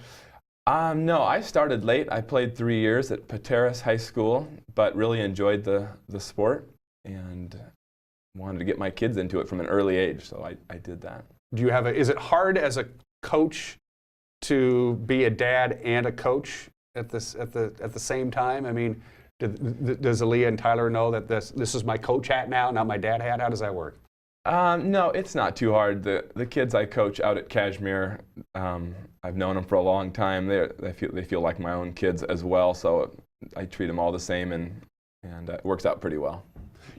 No, I started late. I played 3 years at Pateras High School, but really enjoyed the sport and wanted to get my kids into it from an early age, so I did that. Do you is it hard as a coach to be a dad and a coach at the same time? I mean, does Aaliyah and Tyler know that this is my coach hat now, not my dad hat? How does that work? No, it's not too hard. The kids I coach out at Cashmere, I've known them for a long time. They feel like my own kids as well, so I treat them all the same, and it works out pretty well.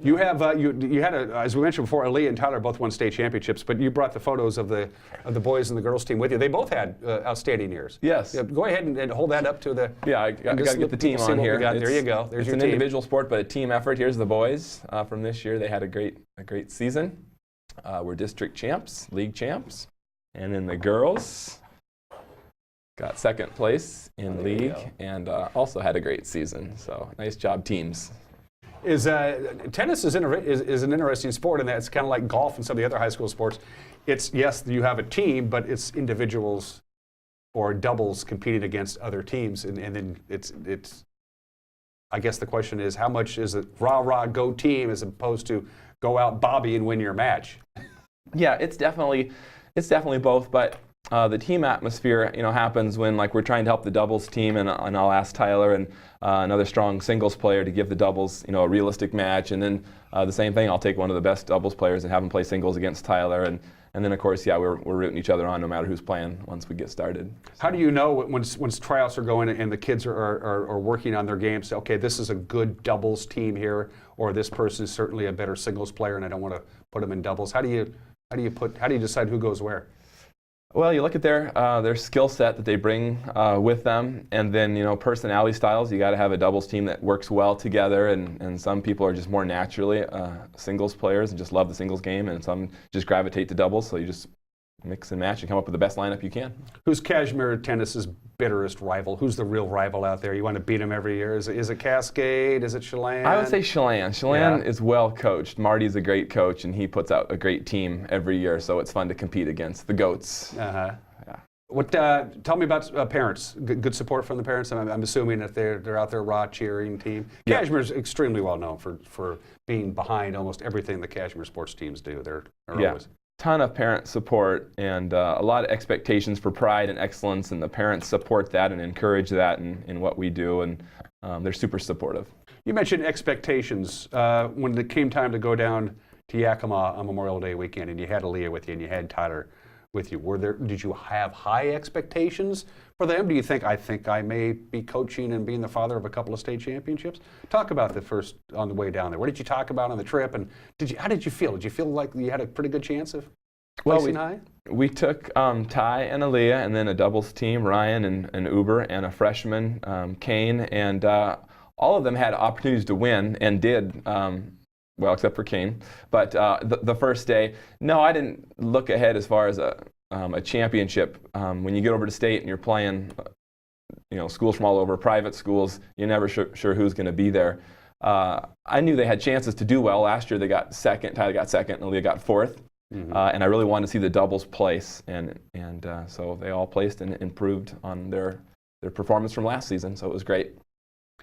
You have you had as we mentioned before, Aaliyah and Tyler both won state championships, but you brought the photos of the boys and the girls team with you. They both had outstanding years. Yes. Yeah, go ahead and hold that up to the. Yeah, I got to get the team on here. There you go. There's it's your an team. individual sport, but a team effort. Here's the boys from this year. They had a great season. We're district champs, league champs, and then the girls got second place in league and also had a great season. So nice job, teams. Tennis is an interesting sport, and that's kind of like golf and some of the other high school sports. It's, yes, you have a team, but it's individuals or doubles competing against other teams, and then it's. I guess the question is, how much is it rah go team as opposed to go out Bobby and win your match? Yeah, it's definitely both, but. The team atmosphere, happens when we're trying to help the doubles team, and I'll ask Tyler and another strong singles player to give the doubles, a realistic match, and then the same thing. I'll take one of the best doubles players and have him play singles against Tyler, and then of course, we're rooting each other on no matter who's playing once we get started. How do you know once tryouts are going and the kids are working on their games? Okay, this is a good doubles team here, or this person is certainly a better singles player, and I don't want to put them in doubles. How do you decide who goes where? Well, you look at their skill set that they bring with them, and then personality styles. You got to have a doubles team that works well together, and some people are just more naturally singles players and just love the singles game, and some just gravitate to doubles. So you just mix and match and come up with the best lineup you can. Who's Kashmir Tennis's bitterest rival? Who's the real rival out there? You want to beat them every year? Is it Cascade? Is it Chelan? I would say Chelan. Chelan is well coached. Marty's a great coach, and he puts out a great team every year, so it's fun to compete against the GOATs. Uh-huh. Yeah. Tell me about parents. Good support from the parents? I'm assuming that they're out there raw cheering team. Yeah. Kashmir's extremely well known for being behind almost everything the Kashmir sports teams do. They're always... Ton of parent support and a lot of expectations for pride and excellence, and the parents support that and encourage that in what we do, and they're super supportive. You mentioned expectations. When it came time to go down to Yakima on Memorial Day weekend, and you had Aaliyah with you and you had Tyler with you, did you have high expectations for them? Do you think I may be coaching and being the father of a couple of state championships? Talk about the first on the way down there. What did you talk about on the trip, and how did you feel? Did you feel like you had a pretty good chance of placing high? We took Ty and Aaliyah, and then a doubles team, Ryan and Uber, and a freshman, Kane, and all of them had opportunities to win and did. Well, except for Kane. But the first day, no, I didn't look ahead as far as a championship. When you get over to state and you're playing, schools from all over, private schools, you're never sure who's going to be there. I knew they had chances to do well. Last year they got second, Tyler got second, and Aaliyah got fourth. Mm-hmm. And I really wanted to see the doubles place, and so they all placed and improved on their performance from last season. So it was great.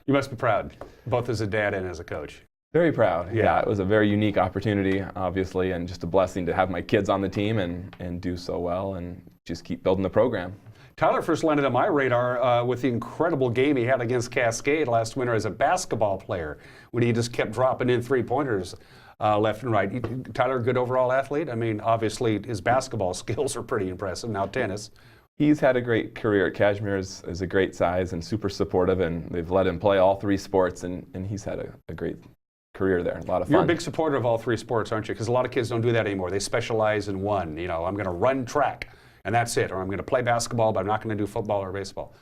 You must be proud, both as a dad and as a coach. Very proud. Yeah, it was a very unique opportunity, obviously, and just a blessing to have my kids on the team and do so well and just keep building the program. Tyler first landed on my radar with the incredible game he had against Cascade last winter as a basketball player, when he just kept dropping in three-pointers left and right. Tyler, good overall athlete? I mean, obviously his basketball skills are pretty impressive. Now tennis. He's had a great career. Kashmir is a great size and super supportive, and they've let him play all three sports, and he's had a great career there. A lot of fun. You're a big supporter of all three sports, aren't you? Because a lot of kids don't do that anymore. They specialize in one. I'm going to run track, and that's it. Or I'm going to play basketball, but I'm not going to do football or baseball.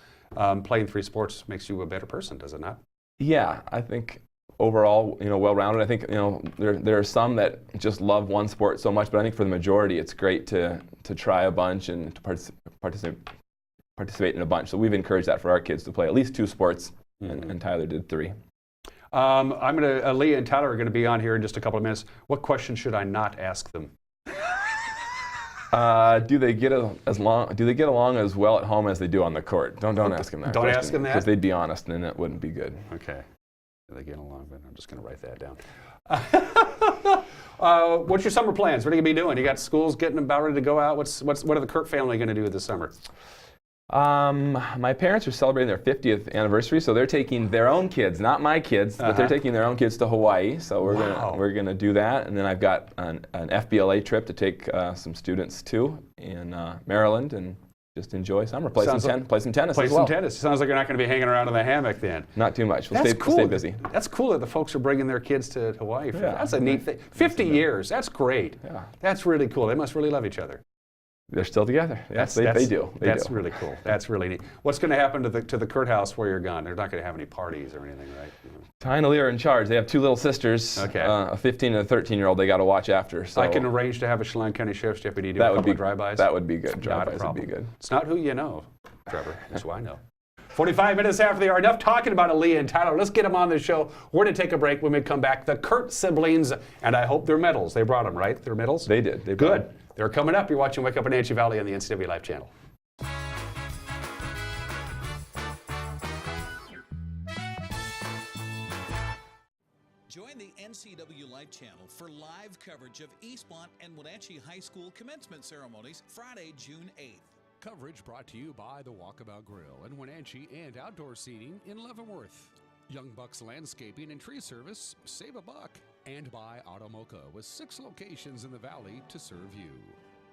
Playing three sports makes you a better person, does it not? Yeah, I think overall, well-rounded. I think, there are some that just love one sport so much, but I think for the majority, it's great to try a bunch and to participate in a bunch. So we've encouraged that for our kids to play at least two sports, and Tyler did three. Leah and Tyler are going to be on here in just a couple of minutes. What question should I not ask them? Do they get along as well at home as they do on the court? Don't ask them that. Don't ask them that? Because they'd be honest, and it wouldn't be good. Okay. Do they get along? But I'm just going to write that down. What's your summer plans? What are you going to be doing? You got schools getting about ready to go out. What are the Kirk family going to do this summer? My parents are celebrating their 50th anniversary, so they're taking their own kids, not my kids, but they're taking their own kids to Hawaii. So we're gonna do that, and then I've got an FBLA trip to take some students to in Maryland, and just enjoy summer. Play some tennis Play as some well. tennis. Sounds like you're not going to be hanging around in the hammock then. Not too much. We'll That's stay, cool. stay busy. That's cool that the folks are bringing their kids to Hawaii. Yeah. That's a neat thing. 50 years. That's great. Yeah. That's really cool. They must really love each other. They're still together. Yes, they do. That's really cool. That's really neat. What's going to happen to the Kurt house where you're gone? They're not going to have any parties or anything, right? Ty and Ali are in charge. They have two little sisters, Okay. a 15 and a 13-year-old they got to watch after. So I can arrange to have a Chelan County Sheriff's Deputy do a that couple would be of drive-bys. That would be good. Not a Drive-bys would problem. be good. It's not who you know, Trevor. That's who I know. 45 minutes after the hour. Enough talking about Aaliyah and Tyler. Let's get them on the show. We're going to take a break. When we come back, the Kurt siblings, and I hope their medals. They brought them, right? Their medals? They did. They Good. They're coming up. You're watching Wake Up in Wenatchee Valley on the NCW Live channel. Join the NCW Live channel for live coverage of Eastmont and Wenatchee High School commencement ceremonies Friday, June 8th. Coverage brought to you by the Walkabout Grill in Wenatchee and outdoor seating in Leavenworth. Young Bucks Landscaping and Tree Service, save a buck. And by MOCHA with 6 locations in the valley to serve you.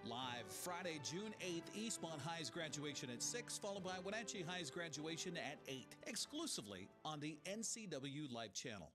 Live Friday, June 8th, Eastmont High's graduation at 6, followed by Wenatchee High's graduation at 8, exclusively on the NCW Live channel.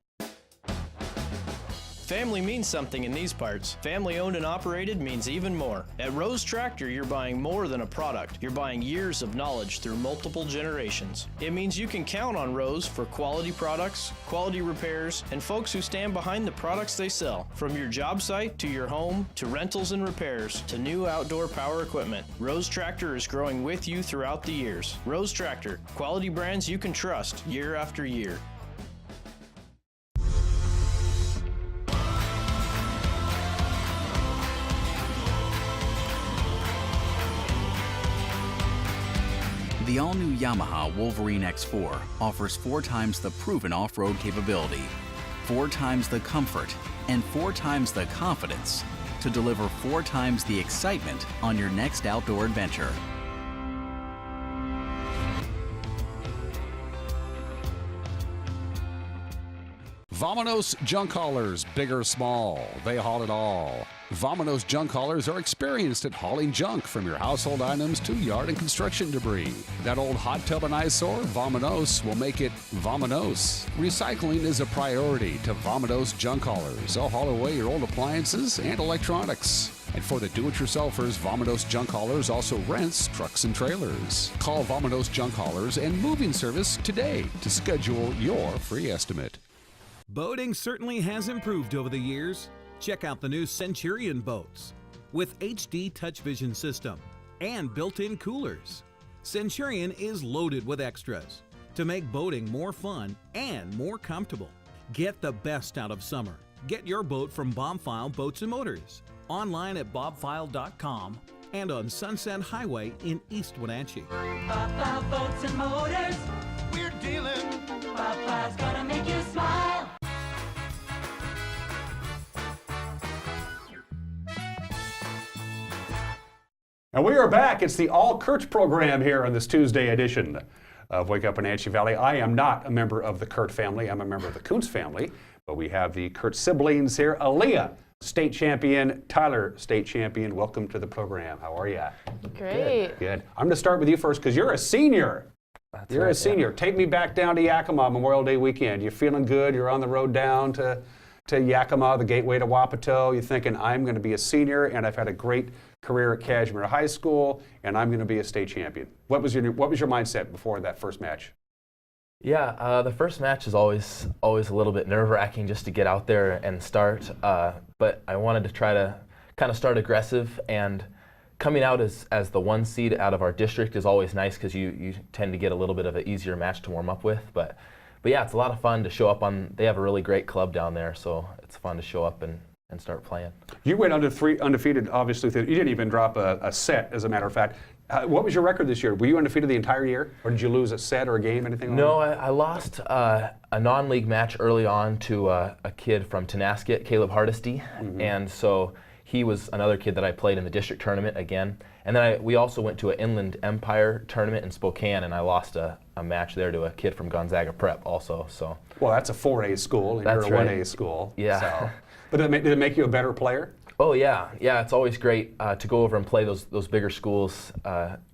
Family means something in these parts. Family owned and operated means even more. At Rose Tractor, you're buying more than a product. You're buying years of knowledge through multiple generations. It means you can count on Rose for quality products, quality repairs, and folks who stand behind the products they sell. From your job site to your home to rentals and repairs to new outdoor power equipment, Rose Tractor is growing with you throughout the years. Rose Tractor, quality brands you can trust year after year. The all-new Yamaha Wolverine X4 offers 4 times the proven off-road capability, 4 times the comfort, and 4 times the confidence to deliver 4 times the excitement on your next outdoor adventure. Vominos junk haulers, big or small, they haul it all. Vominos junk haulers are experienced at hauling junk from your household items to yard and construction debris. That old hot tub and eyesore, Vominos, will make it Vominos. Recycling is a priority to Vominos junk haulers. They'll haul away your old appliances and electronics. And for the do-it-yourselfers, Vominos Junk Haulers also rents trucks and trailers. Call Vominos Junk Haulers and Moving Service today to schedule your free estimate. Boating certainly has improved over the years. Check out the new Centurion boats with HD touch vision system and built-in coolers. Centurion is loaded with extras to make boating more fun and more comfortable. Get the best out of summer. Get your boat from Bobfile Boats and Motors. Online at bobfile.com and on Sunset Highway in East Wenatchee. Bobfile Boats and Motors, we're dealing. Bobfile's gonna make you smile. And we are back. It's the All Kurt program here on this Tuesday edition of Wake Up in Wenatchee Valley. I am not a member of the Kurt family. I'm a member of the Kuntz family. But we have the Kurt siblings here. Aaliyah, state champion. Tyler, state champion. Welcome to the program. How are you? Great. Good. I'm going to start with you first because you're a senior. You're a senior. Yeah. Take me back down to Yakima Memorial Day weekend. You're feeling good. You're on the road down to Yakima, the gateway to Wapato. You're thinking, I'm going to be a senior, and I've had a great career at Cashmere High School, and I'm going to be a state champion. What was your mindset before that first match? Yeah, the first match is always a little bit nerve-wracking just to get out there and start. But I wanted to try to kind of start aggressive, and coming out as the 1 seed out of our district is always nice because you tend to get a little bit of an easier match to warm up with. But yeah, it's a lot of fun to show up on. They have a really great club down there, so it's fun to show up and start playing. You went undefeated, obviously. You didn't even drop a set, as a matter of fact. What was your record this year? Were you undefeated the entire year, or did you lose a set or a game, anything? No, I lost a non-league match early on to a kid from Tenasket, Caleb Hardesty, and so he was another kid that I played in the district tournament again. And then we also went to an Inland Empire tournament in Spokane, and I lost a match there to a kid from Gonzaga Prep also. So. Well, that's a 4A school, and you're a 1A school. Yeah. So. But did it make you a better player? Oh yeah, it's always great to go over and play those bigger schools.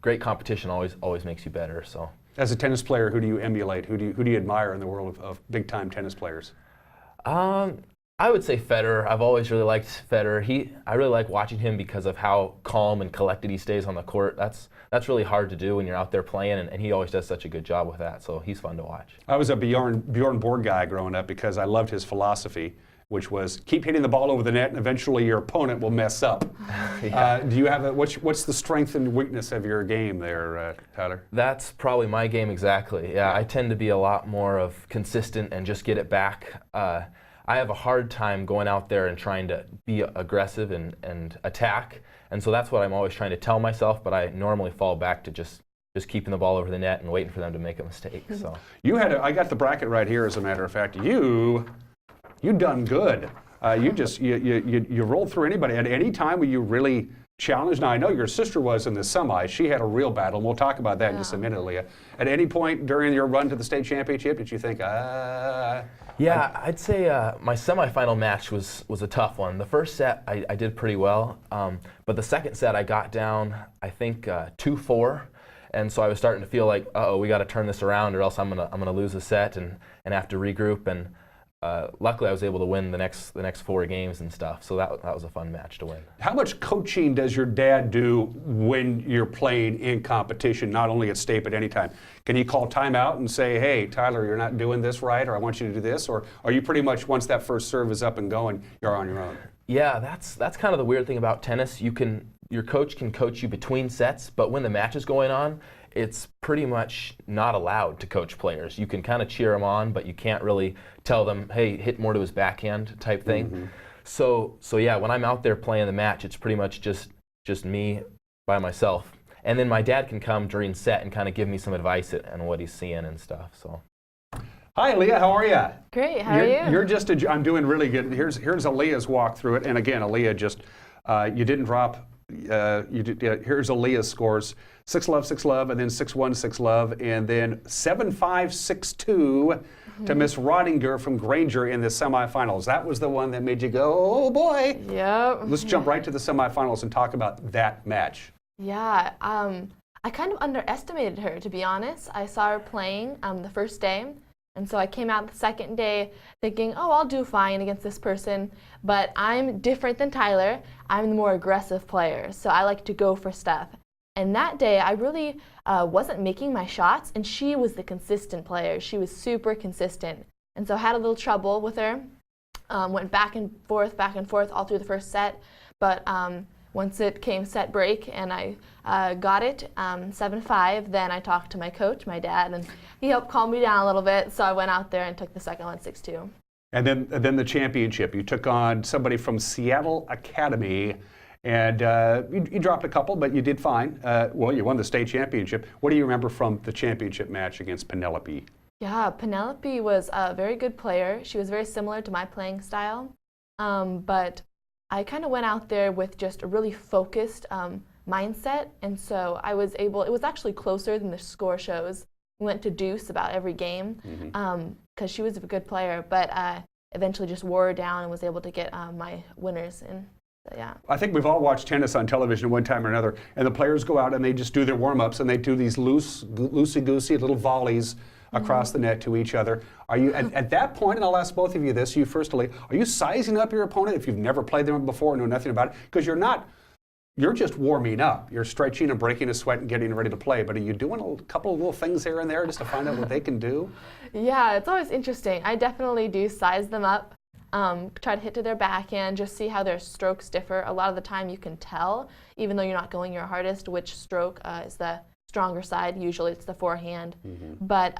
Great competition always makes you better. So. As a tennis player, who do you emulate? Who do you admire in the world of big-time tennis players? I would say Federer. I've always really liked Federer. I really like watching him because of how calm and collected he stays on the court. That's really hard to do when you're out there playing, and he always does such a good job with that. So he's fun to watch. I was a Bjorn Borg guy growing up because I loved his philosophy, which was keep hitting the ball over the net, and eventually your opponent will mess up. Do you have what's the strength and weakness of your game there, Tyler? That's probably my game exactly. Yeah, I tend to be a lot more of consistent and just get it back. I have a hard time going out there and trying to be aggressive and attack, and so that's what I'm always trying to tell myself, but I normally fall back to just keeping the ball over the net and waiting for them to make a mistake. So I got the bracket right here, as a matter of fact. You done good. You rolled through anybody. At any time were you really challenged? Now, I know your sister was in the semi. She had a real battle, and we'll talk about that in just a minute, Leah. At any point during your run to the state championship, did you think, Yeah, I'd say my semifinal match was a tough one. The first set I did pretty well, but the second set I got down, I think 2-4, and so I was starting to feel like, uh-oh, we got to turn this around, or else I'm gonna lose a set and have to regroup. And luckily, I was able to win the next 4 games and stuff. So that was a fun match to win. How much coaching does your dad do when you're playing in competition, not only at state but any time? Can he call timeout and say, "Hey, Tyler, you're not doing this right," or "I want you to do this," or are you pretty much once that first serve is up and going, you're on your own? Yeah, that's kind of the weird thing about tennis. Your coach can coach you between sets, but when the match is going on, it's pretty much not allowed to coach players. You can kind of cheer them on, but you can't really tell them, hey, hit more to his backhand type thing. Mm-hmm. So yeah, when I'm out there playing the match, it's pretty much just me by myself. And then my dad can come during set and kind of give me some advice on what he's seeing and stuff. So. Hi, Leah. How are you? Great. How are you? I'm doing really good. Here's Aaliyah's walk through it. And again, Aaliyah you didn't drop. Here's Aaliyah's scores: 6-love, 6-love, and then 6-1, 6-love, and then 7-5, 6-2 to Miss Rodinger from Granger in the semifinals. That was the one that made you go, oh boy. Yep. Let's jump right to the semifinals and talk about that match. Yeah, I kind of underestimated her, to be honest. I saw her playing the first day, and so I came out the second day thinking, oh, I'll do fine against this person, but I'm different than Tyler. I'm the more aggressive player, so I like to go for stuff. And that day, I really wasn't making my shots, and she was the consistent player. She was super consistent, and so I had a little trouble with her. Went back and forth all through the first set, but once it came set break and I got it 7-5, then I talked to my coach, my dad, and he helped calm me down a little bit. So I went out there and took the second one 6-2. And then the championship, you took on somebody from Seattle Academy, and you dropped a couple, but you did fine. Well, you won the state championship. What do you remember from the championship match against Penelope? Yeah, Penelope was a very good player. She was very similar to my playing style, but I kind of went out there with just a really focused mindset, and so I was able, it was actually closer than the score shows. We went to deuce about every game because she was a good player, but eventually just wore her down and was able to get my winners in. So, yeah. I think we've all watched tennis on television one time or another, and the players go out and they just do their warm-ups and they do these loosey-goosey little volleys across the net to each other. Are you, at that point, and I'll ask both of you this, you first, are you sizing up your opponent if you've never played them before and know nothing about it? Because you're just warming up. You're stretching and breaking a sweat and getting ready to play, but are you doing a couple of little things here and there just to find out what they can do? Yeah, it's always interesting. I definitely do size them up, try to hit to their backhand, just see how their strokes differ. A lot of the time you can tell, even though you're not going your hardest, which stroke is the stronger side. Usually it's the forehand. But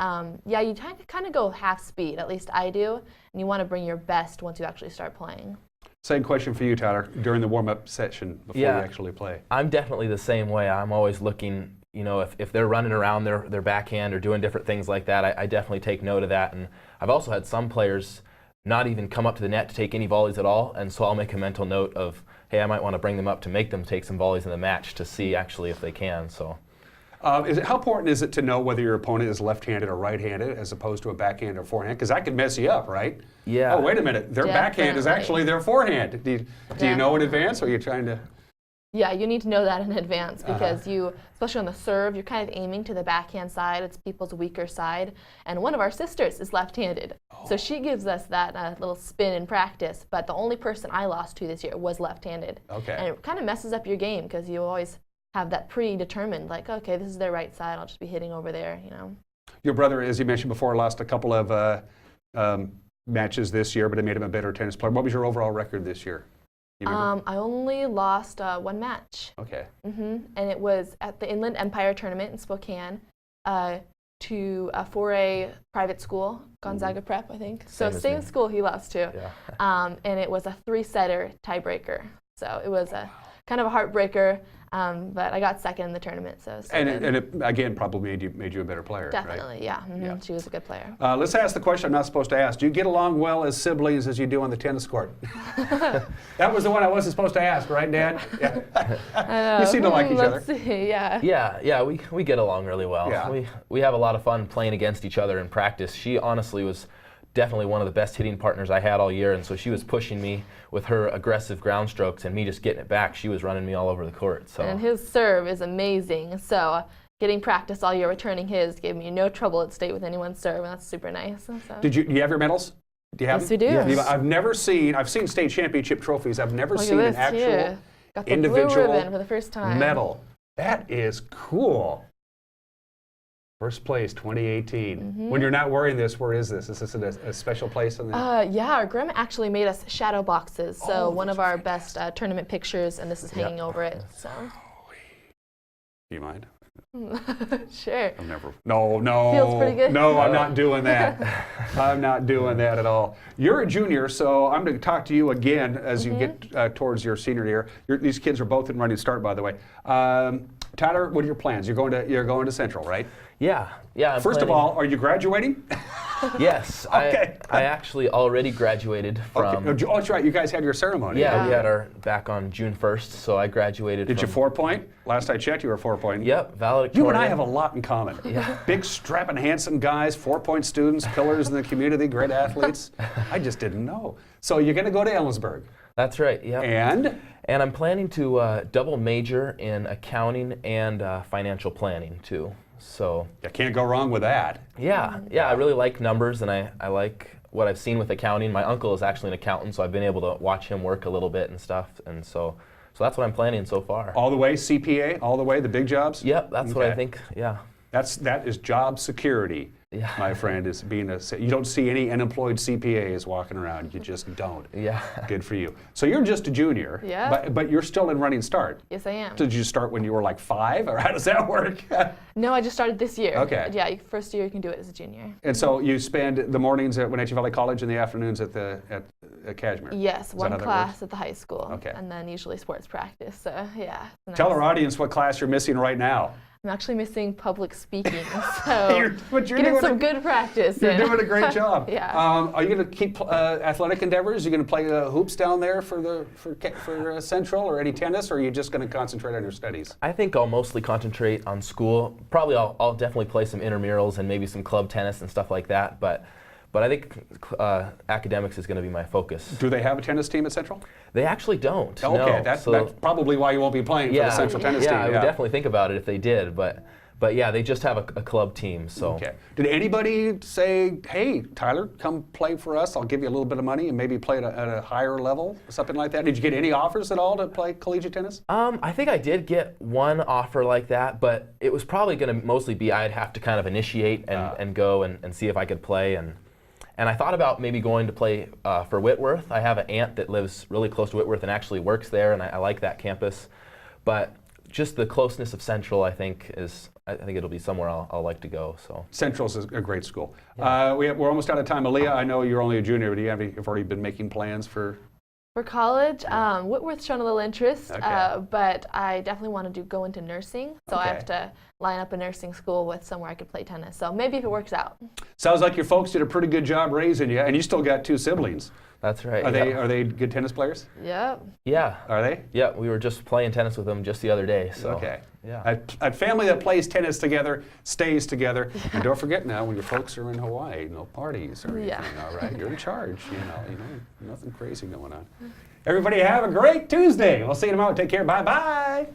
yeah, you kind of go half speed, at least I do, and you want to bring your best once you actually start playing. Same question for you, Tyler, during the warm-up session before you actually play. I'm definitely the same way. I'm always looking, if they're running around their backhand or doing different things like that, I definitely take note of that. And I've also had some players not even come up to the net to take any volleys at all, and so I'll make a mental note of, hey, I might want to bring them up to make them take some volleys in the match to see actually if they can. So. How important is it to know whether your opponent is left-handed or right-handed as opposed to a backhand or forehand? Because that could mess you up, right? Yeah. Oh, wait a minute. Their backhand is actually their forehand. Do you know in advance, or are you trying to? Yeah, you need to know that in advance because you, especially on the serve, you're kind of aiming to the backhand side. It's people's weaker side. And one of our sisters is left-handed. So she gives us that little spin in practice. But the only person I lost to this year was left-handed. Okay. And it kind of messes up your game because you always have that predetermined, like, okay, this is their right side. I'll just be hitting over there, you know. Your brother, as you mentioned before, lost a couple of matches this year, but it made him a better tennis player. What was your overall record this year? I only lost one match. Okay. And it was at the Inland Empire Tournament in Spokane for a private school, Gonzaga Prep, I think. So same school he lost to. Yeah. And it was a 3-setter tiebreaker. So it was a kind of a heartbreaker. But I got second in the tournament, so it again probably made you a better player. Definitely, right? yeah. Yeah. She was a good player. Let's ask the question I'm not supposed to ask. Do you get along well as siblings as you do on the tennis court? That was the one I wasn't supposed to ask, right, Dad? Yeah. You seem to like each other. Let's see, yeah. Yeah, we get along really well. Yeah. We have a lot of fun playing against each other in practice. She honestly was definitely one of the best hitting partners I had all year, and so she was pushing me with her aggressive ground strokes and me just getting it back. She was running me all over the court. So. And his serve is amazing, so getting practice all year returning his gave me no trouble at state with anyone's serve, and that's super nice. So. Do you have your medals? Do you have yes, we do. Yes. I've seen state championship trophies. I've never seen an actual Got the individual blue ribbon for the first time. medal. That is cool. First place, 2018. When you're not wearing this, where is this? Is this a special place? Yeah, our grandma actually made us shadow boxes. So one of our best tournament pictures, and this is hanging over it. So. Do you mind? Sure. No. Feels pretty good. No, I'm not doing that. I'm not doing that at all. You're a junior, so I'm going to talk to you again as you get towards your senior year. These kids are both in running start, by the way. Tyler, what are your plans? You're going to Central, right? Yeah. First of all, are you graduating? Yes. Okay. I actually already graduated from. Okay. Oh, that's right. You guys had your ceremony. Yeah, we had our back on June 1st, so I graduated. Did you 4-point? Last I checked, you were 4-point. Yep, valedictorian. You and I have a lot in common. Yeah. Big, strapping, handsome guys, 4-point students, pillars in the community, great athletes. I just didn't know. So you're going to go to Ellensburg. That's right. Yeah. And I'm planning to double major in accounting and financial planning too. So you can't go wrong with that. Yeah, I really like numbers, and I like what I've seen with accounting. My uncle is actually an accountant, so I've been able to watch him work a little bit and stuff, and so that's what I'm planning so far. All the way CPA, all the way the big jobs. Yep, that's what I think. Yeah. That is job security. Yeah. My friend, is being you don't see any unemployed CPAs walking around. You just don't. Yeah. Good for you. So you're just a junior. Yeah. But you're still in running start. Yes, I am. So did you start when you were like 5, or how does that work? No, I just started this year. Okay. Yeah, first year you can do it as a junior. And so you spend the mornings at Wenatchee Valley College and the afternoons at Kashmir. Yes, one class at the high school. Okay. And then usually sports practice. So yeah. Nice. Tell our audience what class you're missing right now. I'm actually missing public speaking, so you're getting some good practice. You're doing a great job. Yeah. Are you going to keep athletic endeavors? Are you going to play hoops down there for Central, or any tennis, or are you just going to concentrate on your studies? I think I'll mostly concentrate on school. Probably I'll definitely play some intramurals and maybe some club tennis and stuff like that. But I think academics is going to be my focus. Do they have a tennis team at Central? They actually don't. Okay, no. that's probably why you won't be playing for the Central tennis team. Yeah, I would definitely think about it if they did, but yeah, they just have a club team. So. Okay. Did anybody say, "Hey, Tyler, come play for us. I'll give you a little bit of money and maybe play at a higher level," something like that? Did you get any offers at all to play collegiate tennis? I think I did get one offer like that, but it was probably going to mostly be I'd have to kind of initiate and go and see if I could play And I thought about maybe going to play for Whitworth. I have an aunt that lives really close to Whitworth and actually works there, and I like that campus. But just the closeness of Central, I think it'll be somewhere I'll like to go. So Central's a great school. Yeah. We're almost out of time. Aaliyah, I know you're only a junior, but you've already been making plans for? For college, Whitworth's shown a little interest, but I definitely want to go into nursing, so I have to line up a nursing school with somewhere I could play tennis. So maybe if it works out. Sounds like your folks did a pretty good job raising you, and you still got 2 siblings. That's right. Are they good tennis players? Yep. Yeah. Are they? Yeah, we were just playing tennis with them just the other day. So. Okay. Yeah. A family that plays tennis together stays together. And don't forget now, when your folks are in Hawaii, no parties or anything, all right? You're in charge, you know, nothing crazy going on. Everybody have a great Tuesday. We'll see you tomorrow. Take care. Bye-bye.